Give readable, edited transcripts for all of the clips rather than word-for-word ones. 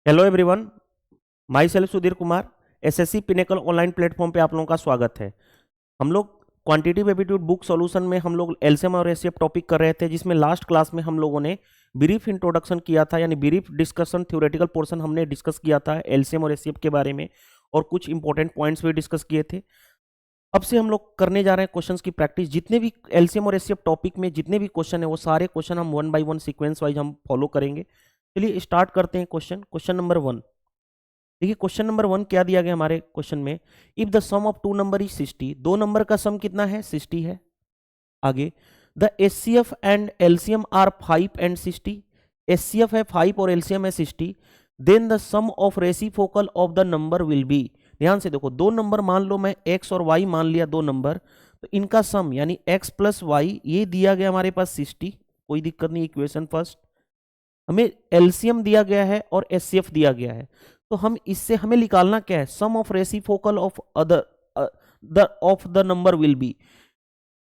Hello everyone, my self Sudhir Kumar. SSC pinnacle online platform पे आप लोगों का स्वागत है। हम लोग क्वांटिटेटिव एप्टीट्यूड बुक सॉल्यूशन में हम लोग एलसीएम और एचसीएफ टॉपिक कर रहे थे, जिसमें लास्ट क्लास में हम लोगों ने ब्रीफ इंट्रोडक्शन किया था, यानी ब्रीफ डिस्कशन थ्योरेटिकल पोर्शन हमने डिस्कस किया था एलसीएम और एचसीएफ के बारे में, और कुछ इंपॉर्टेंट पॉइंट्स भी डिस्कस किए थे। अब से हम लोग करने जा रहे हैं क्वेश्चंस की प्रैक्टिस। जितने भी एलसीएम और एचसीएफ टॉपिक में जितने भी क्वेश्चन है, वो सारे क्वेश्चन हम one by one sequence wise हम फॉलो करेंगे। चलिए स्टार्ट करते हैं। Question number 1। देखिए क्वेश्चन नंबर 1 क्या दिया गया हमारे क्वेश्चन में। If the sum of two number is 60, दो नंबर का सम कितना है? 60 है। आगे, the HCF and LCM are 5 and 60। HCF है 5 और एलसीएम है 60। Then the sum of reciprocal of the number will be. ध्यान से देखो, दो नंबर मान लो, मैं x और y मान लिया, दो नंबर, तो इनका सम यानी x प्लस वाई, ये दिया गया हमारे पास 60। कोई दिक्कत नहीं। इक्वेशन फर्स्ट, हमें एलसीएम दिया गया है और एचसीएफ दिया गया है, तो हम इससे हमें निकालना क्या है? Sum of reciprocal of other of the number will be.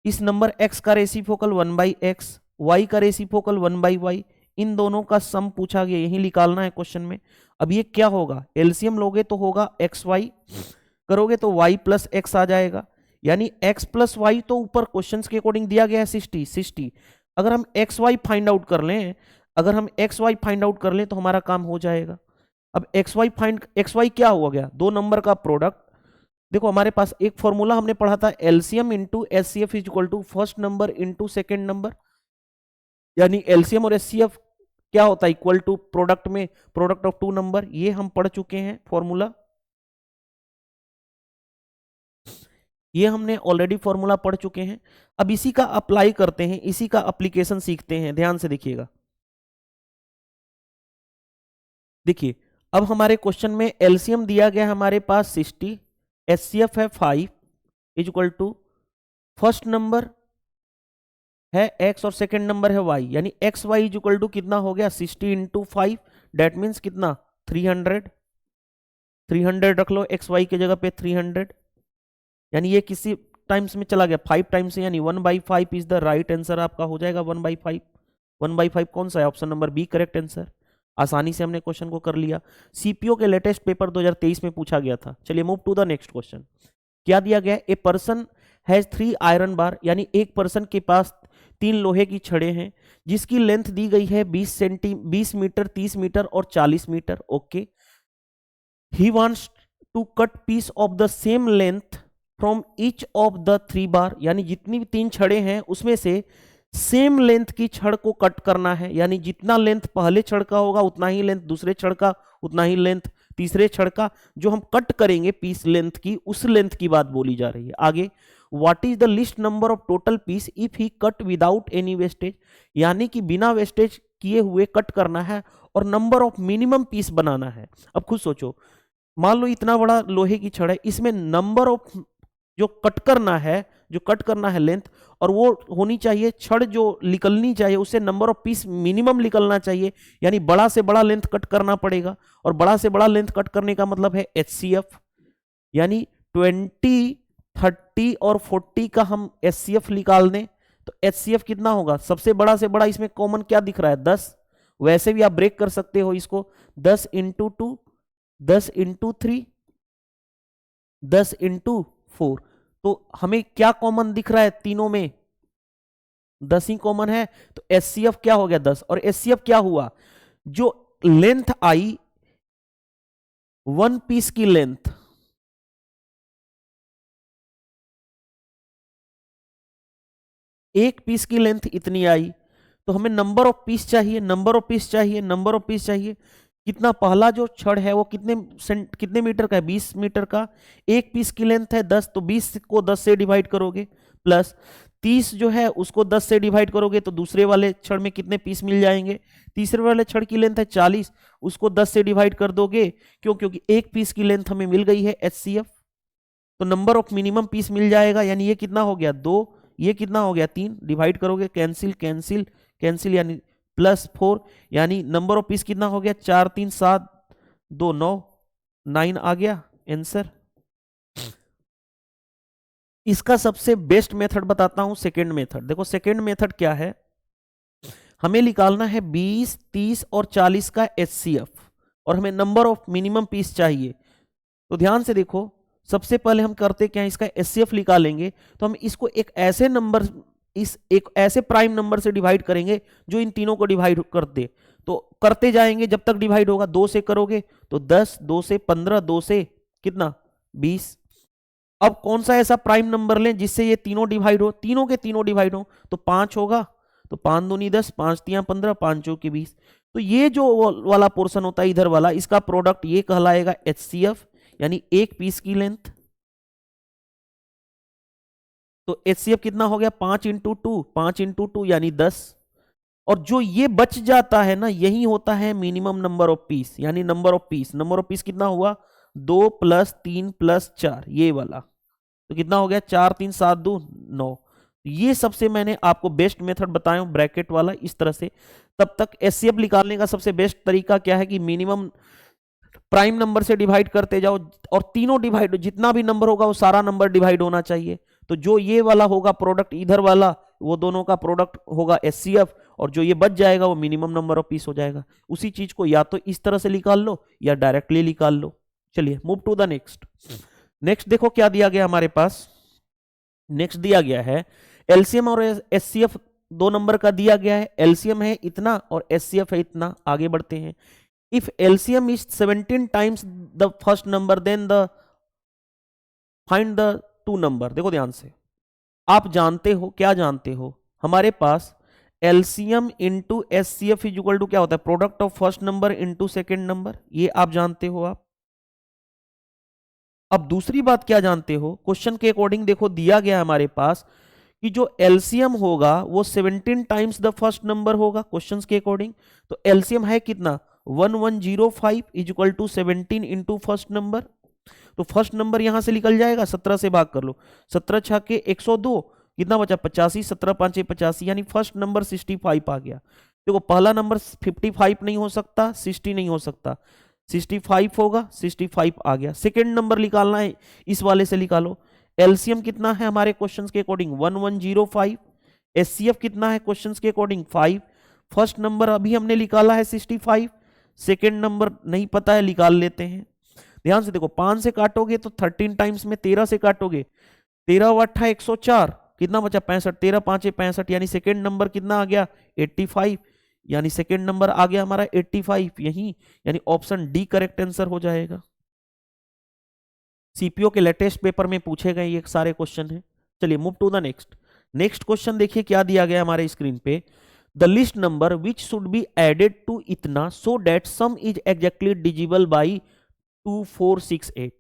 इस नंबर x का रेसिप्रोकल 1/x, y का रेसिप्रोकल 1/y, इन दोनों का सम पूछा गया, यही निकालना है क्वेश्चन में। अब ये क्या होगा? एलसीएम लोगे तो होगा xy, करोगे तो y प्लस एक्स आ जाएगा, यानी x प्लस वाई तो ऊपर क्वेश्चन के अकॉर्डिंग दिया गया है 60। अगर हम xy फाइंड आउट कर लें, तो हमारा काम हो जाएगा। अब xy क्या हुआ गया? दो नंबर का प्रोडक्ट। देखो हमारे पास एक फॉर्मूला हमने पढ़ा था, LCM into HCF is equal to first number into second number, यानी एलसीएम और एचसीएफ क्या होता है? इक्वल टू प्रोडक्ट में प्रोडक्ट ऑफ टू नंबर। ये हम पढ़ चुके हैं फॉर्मूला, ये हमने ऑलरेडी फॉर्मूला पढ़ चुके हैं। अब इसी का अप्लाई करते हैं, इसी का एप्लीकेशन सीखते हैं। ध्यान से देखिएगा। देखिए अब हमारे क्वेश्चन में एलसीएम दिया गया है हमारे पास 60, एचसीएफ है 5 is equal to first number है x और सेकंड नंबर है y, यानी x y is equal to कितना हो गया? 60 इंटू 5, डेट मीन्स कितना? 300 रख लो एक्स वाई की जगह पे 300, यानी ये किसी टाइम्स में चला गया 5 टाइम्स से, यानी 1/5 इज द राइट आंसर आपका हो जाएगा। 1/5, 1/5 कौन सा है? Option number B correct answer. आसानी से हमने क्वेश्चन को कर लिया। सीपीओ के लेटेस्ट पेपर 2023 में पूछा गया था। चलिए move to the next question. क्या दिया गया है? A person has 3 iron bar, यानी एक पर्सन के पास 3 लोहे की छड़ें हैं, जिसकी लेंथ दी गई है 20 मीटर, 30 मीटर और 40 metre. Okay, he wants to cut piece of the same length from each of the 3 bar, यानी जितनी भी 3 छड़ें हैं उसमें से सेम लेंथ की छड़ को कट करना है, यानी जितना लेंथ पहले छड़ का होगा उतना ही लेंथ दूसरे छड़ का, उतना ही लेंथ तीसरे छड़ का। जो हम कट करेंगे पीस लेंथ की, उस लेंथ की बात बोली जा रही है। आगे, what is the list number of total piece if he cut without any wastage, यानी कि बिना वेस्टेज किए हुए कट करना है, और नंबर ऑफ मिनिमम पीस बनाना है। अब खुद सोचो, मान लो इतना बड़ा लोहे की छड़ है, इसमें नंबर ऑफ जो कट करना है लेंथ, और वो होनी चाहिए छड़ जो निकलनी चाहिए उससे नंबर ऑफ पीस मिनिमम निकलना चाहिए, यानी बड़ा से बड़ा लेंथ कट करना पड़ेगा। और बड़ा से बड़ा लेंथ कट करने का मतलब है एचसीएफ, यानी 20, 30 और 40 का हम एचसीएफ निकाल दें तो एचसीएफ कितना होगा? सबसे बड़ा से बड़ा इसमें कॉमन क्या दिख रहा है? 10। वैसे भी आप ब्रेक कर सकते हो इसको, 10 इंटू 2, 10 इंटू 3, 10 इंटू 4। तो हमें क्या कॉमन दिख रहा है? तीनों में 10 ही कॉमन है, तो एचसीएफ क्या हो गया? 10। और एचसीएफ क्या हुआ? जो लेंथ आई, वन पीस की लेंथ, एक पीस की लेंथ इतनी आई, तो हमें नंबर ऑफ पीस चाहिए। कितना? पहला जो छड़ है वो कितने मीटर का है? 20 मीटर का। एक पीस की लेंथ है 10, तो 20 को 10 से डिवाइड करोगे, प्लस 30 जो है उसको 10 से डिवाइड करोगे, तो दूसरे वाले छड़ में कितने पीस मिल जाएंगे? तीसरे वाले छड़ की लेंथ है 40, उसको 10 से डिवाइड कर दोगे। क्यों? क्योंकि एक पीस की लेंथ हमें मिल गई है एचसीएफ, तो नंबर ऑफ मिनिमम पीस मिल जाएगा, यानी ये कितना हो गया? 2, ये कितना हो गया? 3। डिवाइड करोगे, कैंसिल, यानी +4, यानी नंबर ऑफ पीस कितना हो गया? 4, 3, 7, 2, 9, 9 आ गया आंसर। इसका सबसे बेस्ट मेथड बताता हूं, सेकेंड मेथड। देखो सेकेंड मेथड क्या है, हमें निकालना है 20, 30 और 40 का एचसीएफ, और हमें नंबर ऑफ मिनिमम पीस चाहिए। तो ध्यान से देखो, सबसे पहले हम करते क्या है, इसका एचसीएफ निकालेंगे। तो हम इसको एक ऐसे प्राइम नंबर से डिवाइड करेंगे जो इन तीनों को डिवाइड कर दे। तो करते जाएंगे जब तक डिवाइड होगा। 2 से करोगे तो 10, 2 से 15, 2 से कितना 20। अब कौन सा ऐसा प्राइम नंबर लें जिससे ये तीनों डिवाइड हो, तीनों के तीनों डिवाइड हो। तो 5 होगा, तो 5 दूनी 10, 5 तियां 15, 5 चौके 20। तो ये जो वाला पोर्शन होता है इधर वाला, इसका प्रोडक्ट ये कहलाएगा एचसीएफ, यानी एक पीस की लेंथ। तो एचसीएफ कितना हो गया, 5 इंटू 2, 5 इंटू 2 यानी 10। और जो ये बच जाता है ना, यही होता है मिनिमम नंबर ऑफ पीस, यानी नंबर ऑफ पीस कितना हुआ, 2 + 3 + 4, ये वाला। तो कितना हो गया, 4 3 7 2 9। ये सबसे मैंने आपको बेस्ट मेथड बताया हूं, ब्रैकेट वाला इस तरह से। तब तक एचसीएफ निकालने का सबसे बेस्ट तरीका क्या है कि मिनिमम प्राइम नंबर से डिवाइड करते जाओ, और तीनों डिवाइड, जितना भी नंबर होगा वो सारा नंबर डिवाइड होना चाहिए। तो जो ये वाला होगा प्रोडक्ट इधर वाला, वो दोनों का प्रोडक्ट होगा एचसीएफ, और जो ये बच जाएगा वो मिनिमम नंबर ऑफ पीस हो जाएगा। उसी चीज को या तो इस तरह से निकाल लो या डायरेक्टली निकाल लो। चलिए move to the next. Next देखो क्या दिया गया हमारे पास। नेक्स्ट दिया गया है एलसीएम और एचसीएफ, 2 नंबर का दिया गया है। एलसीएम है इतना और एचसीएफ है इतना। आगे बढ़ते हैं। If LCM is 17 times the first number, then find the 2 number. देखो ध्यान से, आप जानते हो, क्या जानते हो, हमारे पास LCM into HCF is equal to क्या होता है, product of first number into second number. ये आप जानते हो आप। अब दूसरी बात क्या जानते हो, क्वेश्चन के अकॉर्डिंग देखो दिया गया है हमारे पास कि जो एलसीएम होगा वो 17 टाइम्स द फर्स्ट नंबर होगा क्वेश्चन के अकॉर्डिंग। तो एलसीएम है कितना, 1105 is equal to 17 into first number. तो फर्स्ट नंबर यहां से निकल जाएगा, 17 से भाग कर लो, 17 छके 102, कितना बचा 85, 17 5 85, यानी फर्स्ट नंबर 65 आ गया। देखो पहला नंबर 55 नहीं हो सकता, 60 नहीं हो सकता, 65 होगा, 65 आ गया। सेकेंड नंबर निकालना है, इस वाले से निकालो। एलसीएम कितना है हमारे क्वेश्चन के अकॉर्डिंग 1105, एचसीएफ कितना है क्वेश्चन के अकॉर्डिंग 5। फर्स्ट नंबर अभी हमने निकाला है 65, सेकेंड नंबर नहीं पता है, निकाल लेते हैं। ध्यान से देखो, 5 से काटोगे तो 13 टाइम्स में, 13 से काटोगे 13 8 104, कितना बचा 65, 13 5 65, यानी सेकेंड नंबर कितना आ गया 85, यानी सेकेंड नंबर आ गया हमारा 85 यही, यानी ऑप्शन डी करेक्ट आंसर हो जाएगा। सीपीओ के लेटेस्ट पेपर में पूछे गए ये सारे क्वेश्चन हैं। चलिए move to the next. Next question देखिए क्या दिया गया हमारे स्क्रीन पे। The list number which should be added to इतना so that sum is exactly divisible by 2468।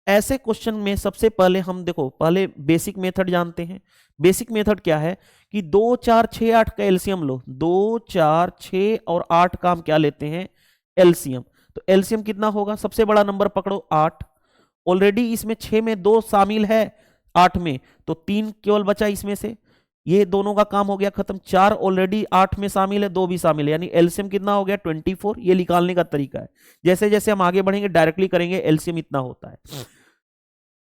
ऐसे क्वेश्चन में सबसे पहले हम देखो, पहले बेसिक मेथड जानते हैं। बेसिक मेथड क्या है कि 2 4 6 8 का एलसीएम लो। 2 4 6 और 8 का हम क्या लेते हैं, एलसीएम। तो एलसीएम कितना होगा, सबसे बड़ा नंबर पकड़ो 8। ऑलरेडी इसमें 6 में 2 शामिल है, 8 में तो 3 केवल बचा इसमें से, ये दोनों का काम हो गया खत्म। 4 ऑलरेडी 8 में शामिल है, 2 भी शामिल है, यानी एलसीएम कितना हो गया 24। ये निकालने का तरीका है। जैसे जैसे हम आगे बढ़ेंगे डायरेक्टली करेंगे, एलसीएम इतना होता है।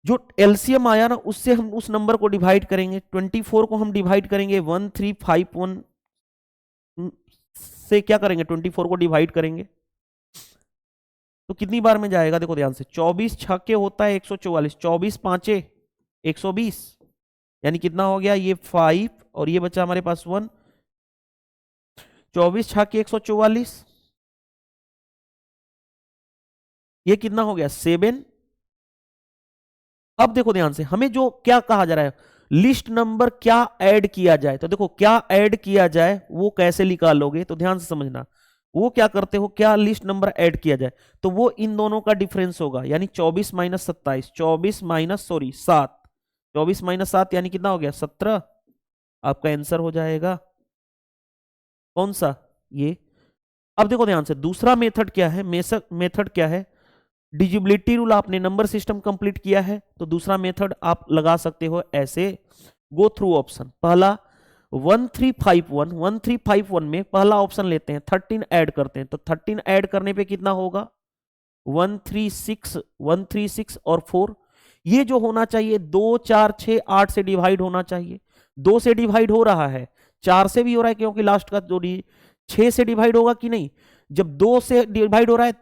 जो एलसीएम आया ना, उससे हम उस नंबर को डिवाइड करेंगे। 24 को हम डिवाइड करेंगे 1351 से, क्या करेंगे 24 को डिवाइड करेंगे तो कितनी बार में जाएगा, देखो ध्यान से, 24 छक्के होता है 144, 24 पांचे 120, यानी कितना हो गया ये 5 और ये बचा हमारे पास 1। 24 छक्के 144, ये कितना हो गया 7। अब देखो ध्यान से, हमें जो क्या कहा जा रहा है, लिस्ट नंबर क्या ऐड किया जाए। तो देखो क्या ऐड किया जाए वो कैसे निकालोगे, तो ध्यान से समझना। वो क्या करते हो, क्या लिस्ट नंबर ऐड किया जाए, तो वो इन दोनों का डिफरेंस होगा, यानी 24 माइनस 27, 24 माइनस 7, 24 माइनस 7 यानी कितना हो गया 17। आपका आंसर हो जाएगा कौन सा, ये। अब देखो ध्यान से, दूसरा मेथड क्या है, मेथड क्या है, डिजिबिलिटी रूल। आपने नंबर सिस्टम कंप्लीट किया है तो दूसरा मेथड आप लगा सकते हो ऐसे, गो थ्रू ऑप्शन। पहला 1351 में पहला ऑप्शन लेते हैं, 13 ऐड करते हैं, तो 13 ऐड करने पे कितना होगा 136 और 4। ये जो होना चाहिए 2 4 6 8 से डिवाइड होना चाहिए। 2 से डिवाइड हो रहा है, 4 से भी हो रहा है, क्योंकि लास्ट का जोड़ी 6 से डिवाइड होगा कि नहीं, जब 2 से डिवाइड हो रहा है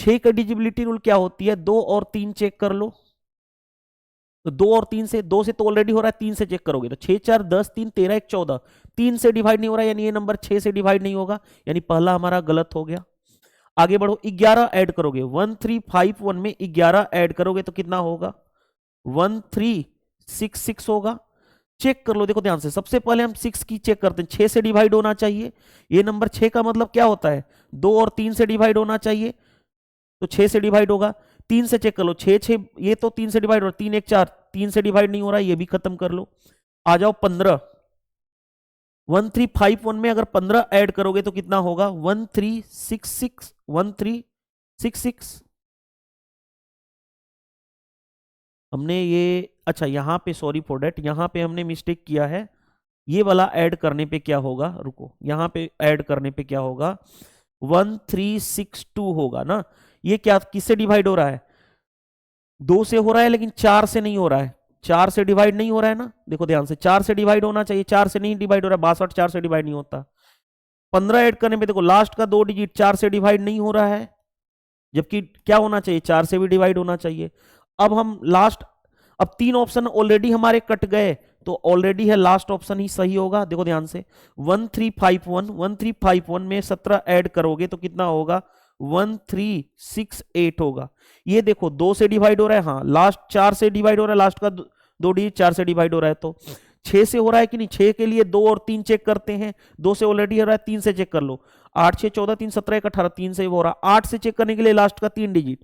6 का डिजिबिलिटी रूल क्या होती है, 2 और 3 चेक कर लो। तो 2 और 3 से, 2 से तो ऑलरेडी हो रहा है, 3 से चेक करोगे तो 6 4 10 3 13 1 14, 3 से डिवाइड नहीं हो रहा है, यानी ये नंबर 6 से डिवाइड नहीं होगा, यानी पहला हमारा गलत हो गया। आगे बढ़ो, 11 ऐड करोगे, 1351 में 11 ऐड करोगे तो कितना होगा, 1366 होगा। चेक कर लो, देखो ध्यान से, सबसे पहले हम 6 की चेक करते हैं, 6 से डिवाइड होना चाहिए, ये नंबर 6 का मतलब क्या होता है, 2 और 3 से डिवाइड होना चाहिए, तो 6 से डिवाइड होगा। 3 से चेक कर लो, 6 6, ये तो 3 से डिवाइड हो रहा है, 3 1 4, 3 से डिवाइड नहीं हो रहा है, ये भी खत्म कर लो। आ जाओ 15, 1351 में अगर 15 ऐड करोगे तो कितना होगा, 1366, 1366। हमने ये, अच्छा यहां पे सॉरी फॉर डेट, यहां पे हमने मिस्टेक किया है, ये वाला ऐड करने पे क्या होगा, रुको, यहां पे ऐड करने पे क्या होगा, 1362 होगा ना। ये क्या किससे डिवाइड हो रहा है, 2 से हो रहा है, लेकिन 4 से नहीं हो रहा है, 4 से डिवाइड नहीं हो रहा है ना, देखो ध्यान से, 4 से डिवाइड होना चाहिए, 4 से नहीं डिवाइड हो रहा है, 62 4 से डिवाइड नहीं होता। 15 ऐड करने पे देखो लास्ट का 2 डिजिट 4 से डिवाइड नहीं हो रहा है, जबकि क्या होना चाहिए, 4 से भी डिवाइड होना चाहिए। अब हम लास्ट, अब 3 ऑप्शन ऑलरेडी हमारे कट गए, तो ऑलरेडी है लास्ट ऑप्शन ही सही होगा। देखो ध्यान से, 1351 में 17 ऐड करोगे तो कितना होगा, 1368 होगा। ये देखो 2 से डिवाइड हो रहा है, हाँ लास्ट 4 से डिवाइड हो रहा है, लास्ट का 2 डिजिट 4 से डिवाइड हो रहा है, तो 6 से हो रहा है कि नहीं, 6 के लिए 2 और 3 चेक करते हैं, 2 से ऑलरेडी हो रहा है, 3 से चेक कर लो, 8 6 14 3 17 1 18, 3 से हो रहा, 8 से चेक करने के लिए लास्ट का 3 डिजिट,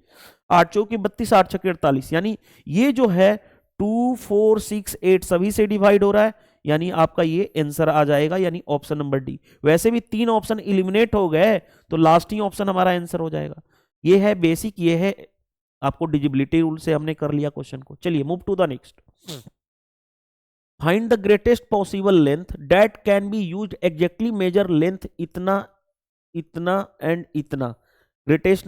8 चौकी 32 8 छक्के 48, यानी ये जो है 2 4 6 8 सभी से डिवाइड हो रहा है, यानी आपका ये आंसर आ जाएगा, यानी ऑप्शन नंबर डी। वैसे भी 3 ऑप्शन इलिमिनेट हो गए, तो लास्ट ही ऑप्शन हमारा आंसर हो जाएगा। ये है बेसिक, ये है आपको डिजिबिलिटी रूल से हमने कर लिया क्वेश्चन को। चलिए move to the next. Find the greatest possible length that can be used, exactly measure length इतना इतना एंड इतना। ग्रेटेस्ट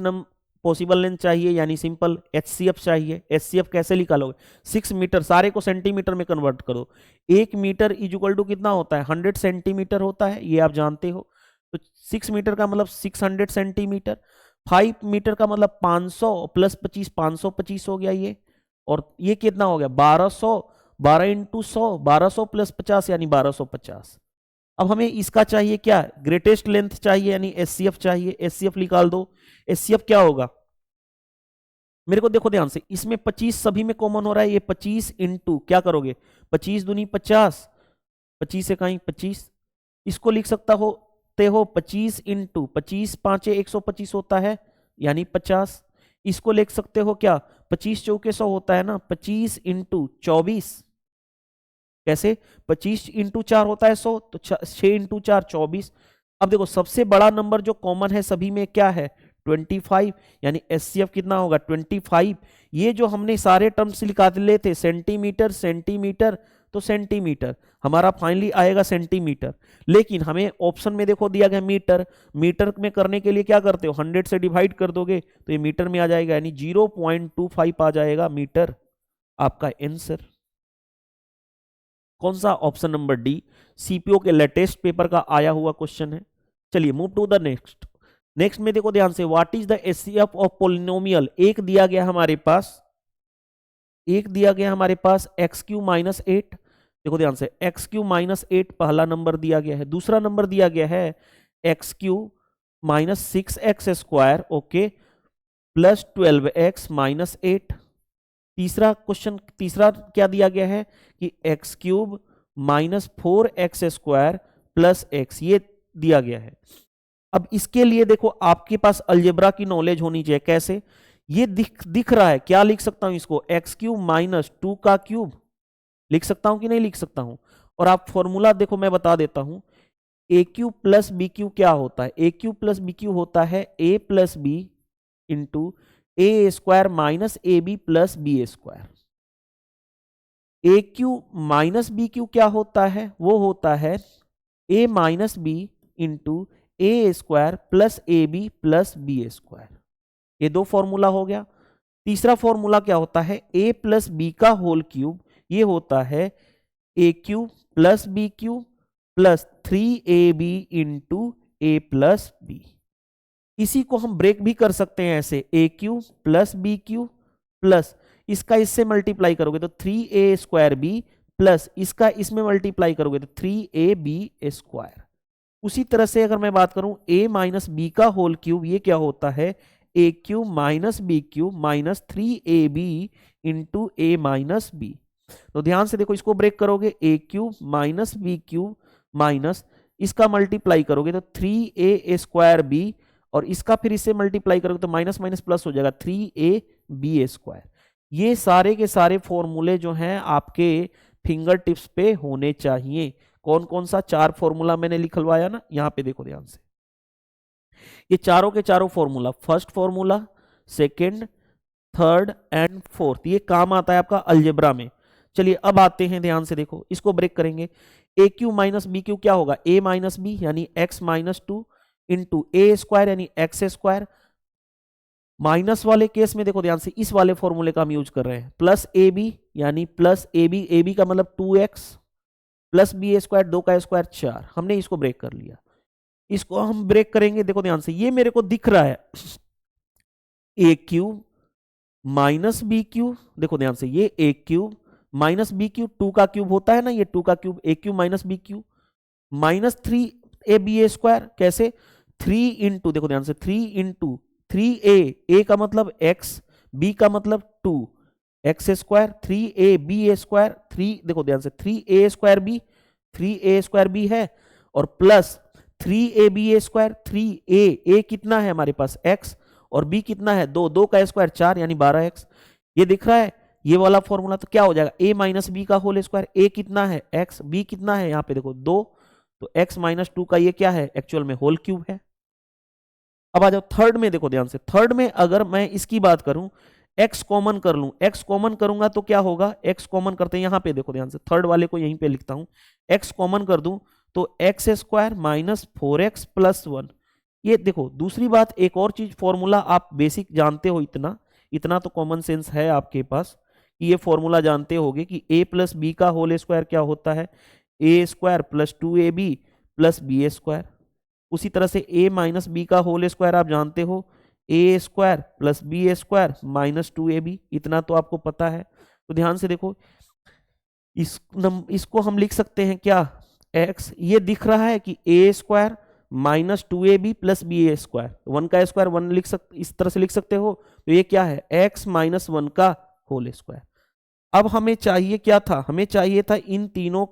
पॉसिबल लेंथ चाहिए, यानी सिंपल एचसीएफ चाहिए। एचसीएफ कैसे निकालोगे, 6 मीटर, सारे को सेंटीमीटर में कन्वर्ट करो, 1 मीटर इज इक्वल टू कितना होता है, 100 सेंटीमीटर होता है, ये आप जानते हो। तो 6 मीटर का मतलब 600 सेंटीमीटर, 5 मीटर का मतलब 500 प्लस 25 525 हो गया ये, और ये कितना हो गया 1200, 12 इंटू 100, 1200 प्लस 50 यानी 1250। अब हमें इसका चाहिए क्या, ग्रेटेस्ट लेंथ चाहिए, यानी एचसीएफ चाहिए। एचसीएफ निकाल दो, एचसीएफ क्या होगा, मेरे को देखो ध्यान से, इसमें 25 सभी में कॉमन हो रहा है, ये 25 इंटू क्या करोगे, 25 दूनी 50, 25 से कहीं 25, इसको लिख सकता हो ते हो 25 इंटू 25 5 125 होता है, यानी 50। इसको लिख सकते हो क्या, 25 चौके 100 होता है ना, 25 इंटू 24, कैसे, 25 इंटू 4 होता है 100, तो 6 इंटू 4 24। अब देखो सबसे बड़ा नंबर जो कॉमन है सभी में क्या है, 25, यानी एचसीएफ कितना होगा 25। ये जो हमने सारे टर्म्स निकाले थे, सेंटीमीटर सेंटीमीटर तो सेंटीमीटर, हमारा फाइनली आएगा सेंटीमीटर। लेकिन हमें ऑप्शन में देखो दिया गया मीटर, मीटर में करने के लिए क्या करते हो, 100 से डिवाइड कर दोगे तो ये मीटर में आ जाएगा, यानी 0.25 आ जाएगा मीटर, आपका आंसर। कौन सा, ऑप्शन नंबर डी, सीपीओ के लेटेस्ट पेपर का आया हुआ क्वेश्चन है। चलिए move to the next. Next में देखो ध्यान से, what is the HCF of polynomial, एक दिया गया हमारे पास, एक दिया गया हमारे पास एक्स क्यू माइनस 8, देखो ध्यान से एक्स क्यू माइनस 8 पहला नंबर दिया गया है, दूसरा नंबर दिया गया है x Q minus 6x square, okay, plus 12x minus 8। तीसरा क्वेश्चन, तीसरा क्या दिया गया है कि x cube minus 4x square plus x, ये दिया गया है। अब इसके लिए देखो आपके पास अलजेब्रा की नॉलेज होनी चाहिए, कैसे, ये दिख रहा है, क्या लिख सकता हूं इसको, एक्स क्यूब माइनस 2 का क्यूब, लिख सकता हूं कि नहीं लिख सकता हूं। और आप फॉर्मूला देखो मैं बता देता हूं, a cube plus b cube क्या होता है, a cube plus b cube होता है a plus B into a square minus a b plus b square. A cube minus b cube क्या होता है, वो होता है a minus b into a square plus a b plus b square. ये दो फॉर्मूला हो गया। तीसरा फॉर्मूला क्या होता है, ए प्लस बी का होल क्यूब, ये होता है a cube plus b cube plus 3ab into a plus b. इसी को हम ब्रेक भी कर सकते हैं ऐसे, a cube plus b cube plus इसका इससे मल्टीप्लाई करोगे तो 3a² बी प्लस इसका इसमें मल्टीप्लाई करोगे तो 3ab²। उसी तरह से अगर मैं बात करूं a माइनस बी का होल क्यूब, ये क्या होता है, a cube minus b cube minus 3ab into a minus b. तो ध्यान से देखो, इसको ब्रेक करोगे, a cube minus b cube minus इसका मल्टीप्लाई करोगे तो 3a² बी और इसका फिर इससे मल्टीप्लाई करोगे तो माइनस माइनस प्लस हो जाएगा 3ab²। ये सारे के सारे फॉर्मूले जो हैं आपके फिंगर टिप्स पे होने चाहिए। कौन कौन सा 4 फॉर्मूला मैंने लिखलवाया ना, यहां पे देखो ध्यान से, ये चारों के चारों formula, first formula, second, third and fourth, ये काम आता है आपका अलजेब्रा में। चलिए अब आते हैं, ध्यान से देखो, इसको ब्रेक करेंगे। ए क्यू माइनस बी क्यू क्या होगा, ए माइनस बी यानी एक्स माइनस 2 इंटू a² यानी x²। माइनस वाले केस में देखो ध्यान से, इस वाले फॉर्मूले का हम यूज कर रहे हैं, प्लस ए बी यानी प्लस ए बी का मतलब 2x प्लस b² 2 का स्क्वायर 4। हमने इसको ब्रेक कर लिया, इसको हम ब्रेक करेंगे। देखो ध्यान से, ये मेरे को दिख रहा है a cube minus b cube, देखो ध्यान से, ये a cube minus b cube, 2 का क्यूब होता है ना, ये 2 का cube, a cube minus b cube minus 3ab²। कैसे, 3 इंटू, देखो ध्यान से, 3 इंटू 3a का मतलब x, b का मतलब 2 x², 3ab², 3 देखो ध्यान से 3a²b है और प्लस 3ab², 3a कितना है हमारे पास x और b कितना है 2, 2 का स्क्वायर 4 यानी 12x। ये दिख रहा है ये वाला फॉर्मूला, तो क्या हो जाएगा, a माइनस बी का होल स्क्वायर, a कितना है x, b कितना है यहाँ पे देखो 2, तो x माइनस 2 का ये क्या है, एक्चुअल में होल क्यूब है। अब आ जाओ थर्ड में, देखो ध्यान से, थर्ड में अगर मैं इसकी बात करूं, x कॉमन कर लूं, x कॉमन करूंगा तो क्या होगा, x कॉमन करते हैं यहां पे, देखो ध्यान से, थर्ड वाले को यहीं पे लिखता हूं, x कॉमन कर दूं तो x² माइनस 4x प्लस 1। ये देखो दूसरी बात, एक और चीज, फॉर्मूला आप बेसिक जानते हो, इतना इतना तो कॉमन सेंस है आपके पास कि ये फॉर्मूला जानते होगे कि a प्लस बी का होल स्क्वायर क्या होता है, a² plus 2ab plus b²। उसी तरह से a माइनस बी का होल स्क्वायर आप जानते हो, a² plus b² minus 2ab, इतना तो आपको पता है। तो ध्यान से देखो, इसको हम लिख सकते हैं क्या, x, ये दिख रहा है कि a² minus 2ab plus b², 1 का स्क्वायर 1 लिख सकते, इस तरह से लिख सकते हो, तो ये क्या है, x माइनस 1 का होल स्क्वायर। अब हमें चाहिए क्या था, हमें चाहिए था इन तीनों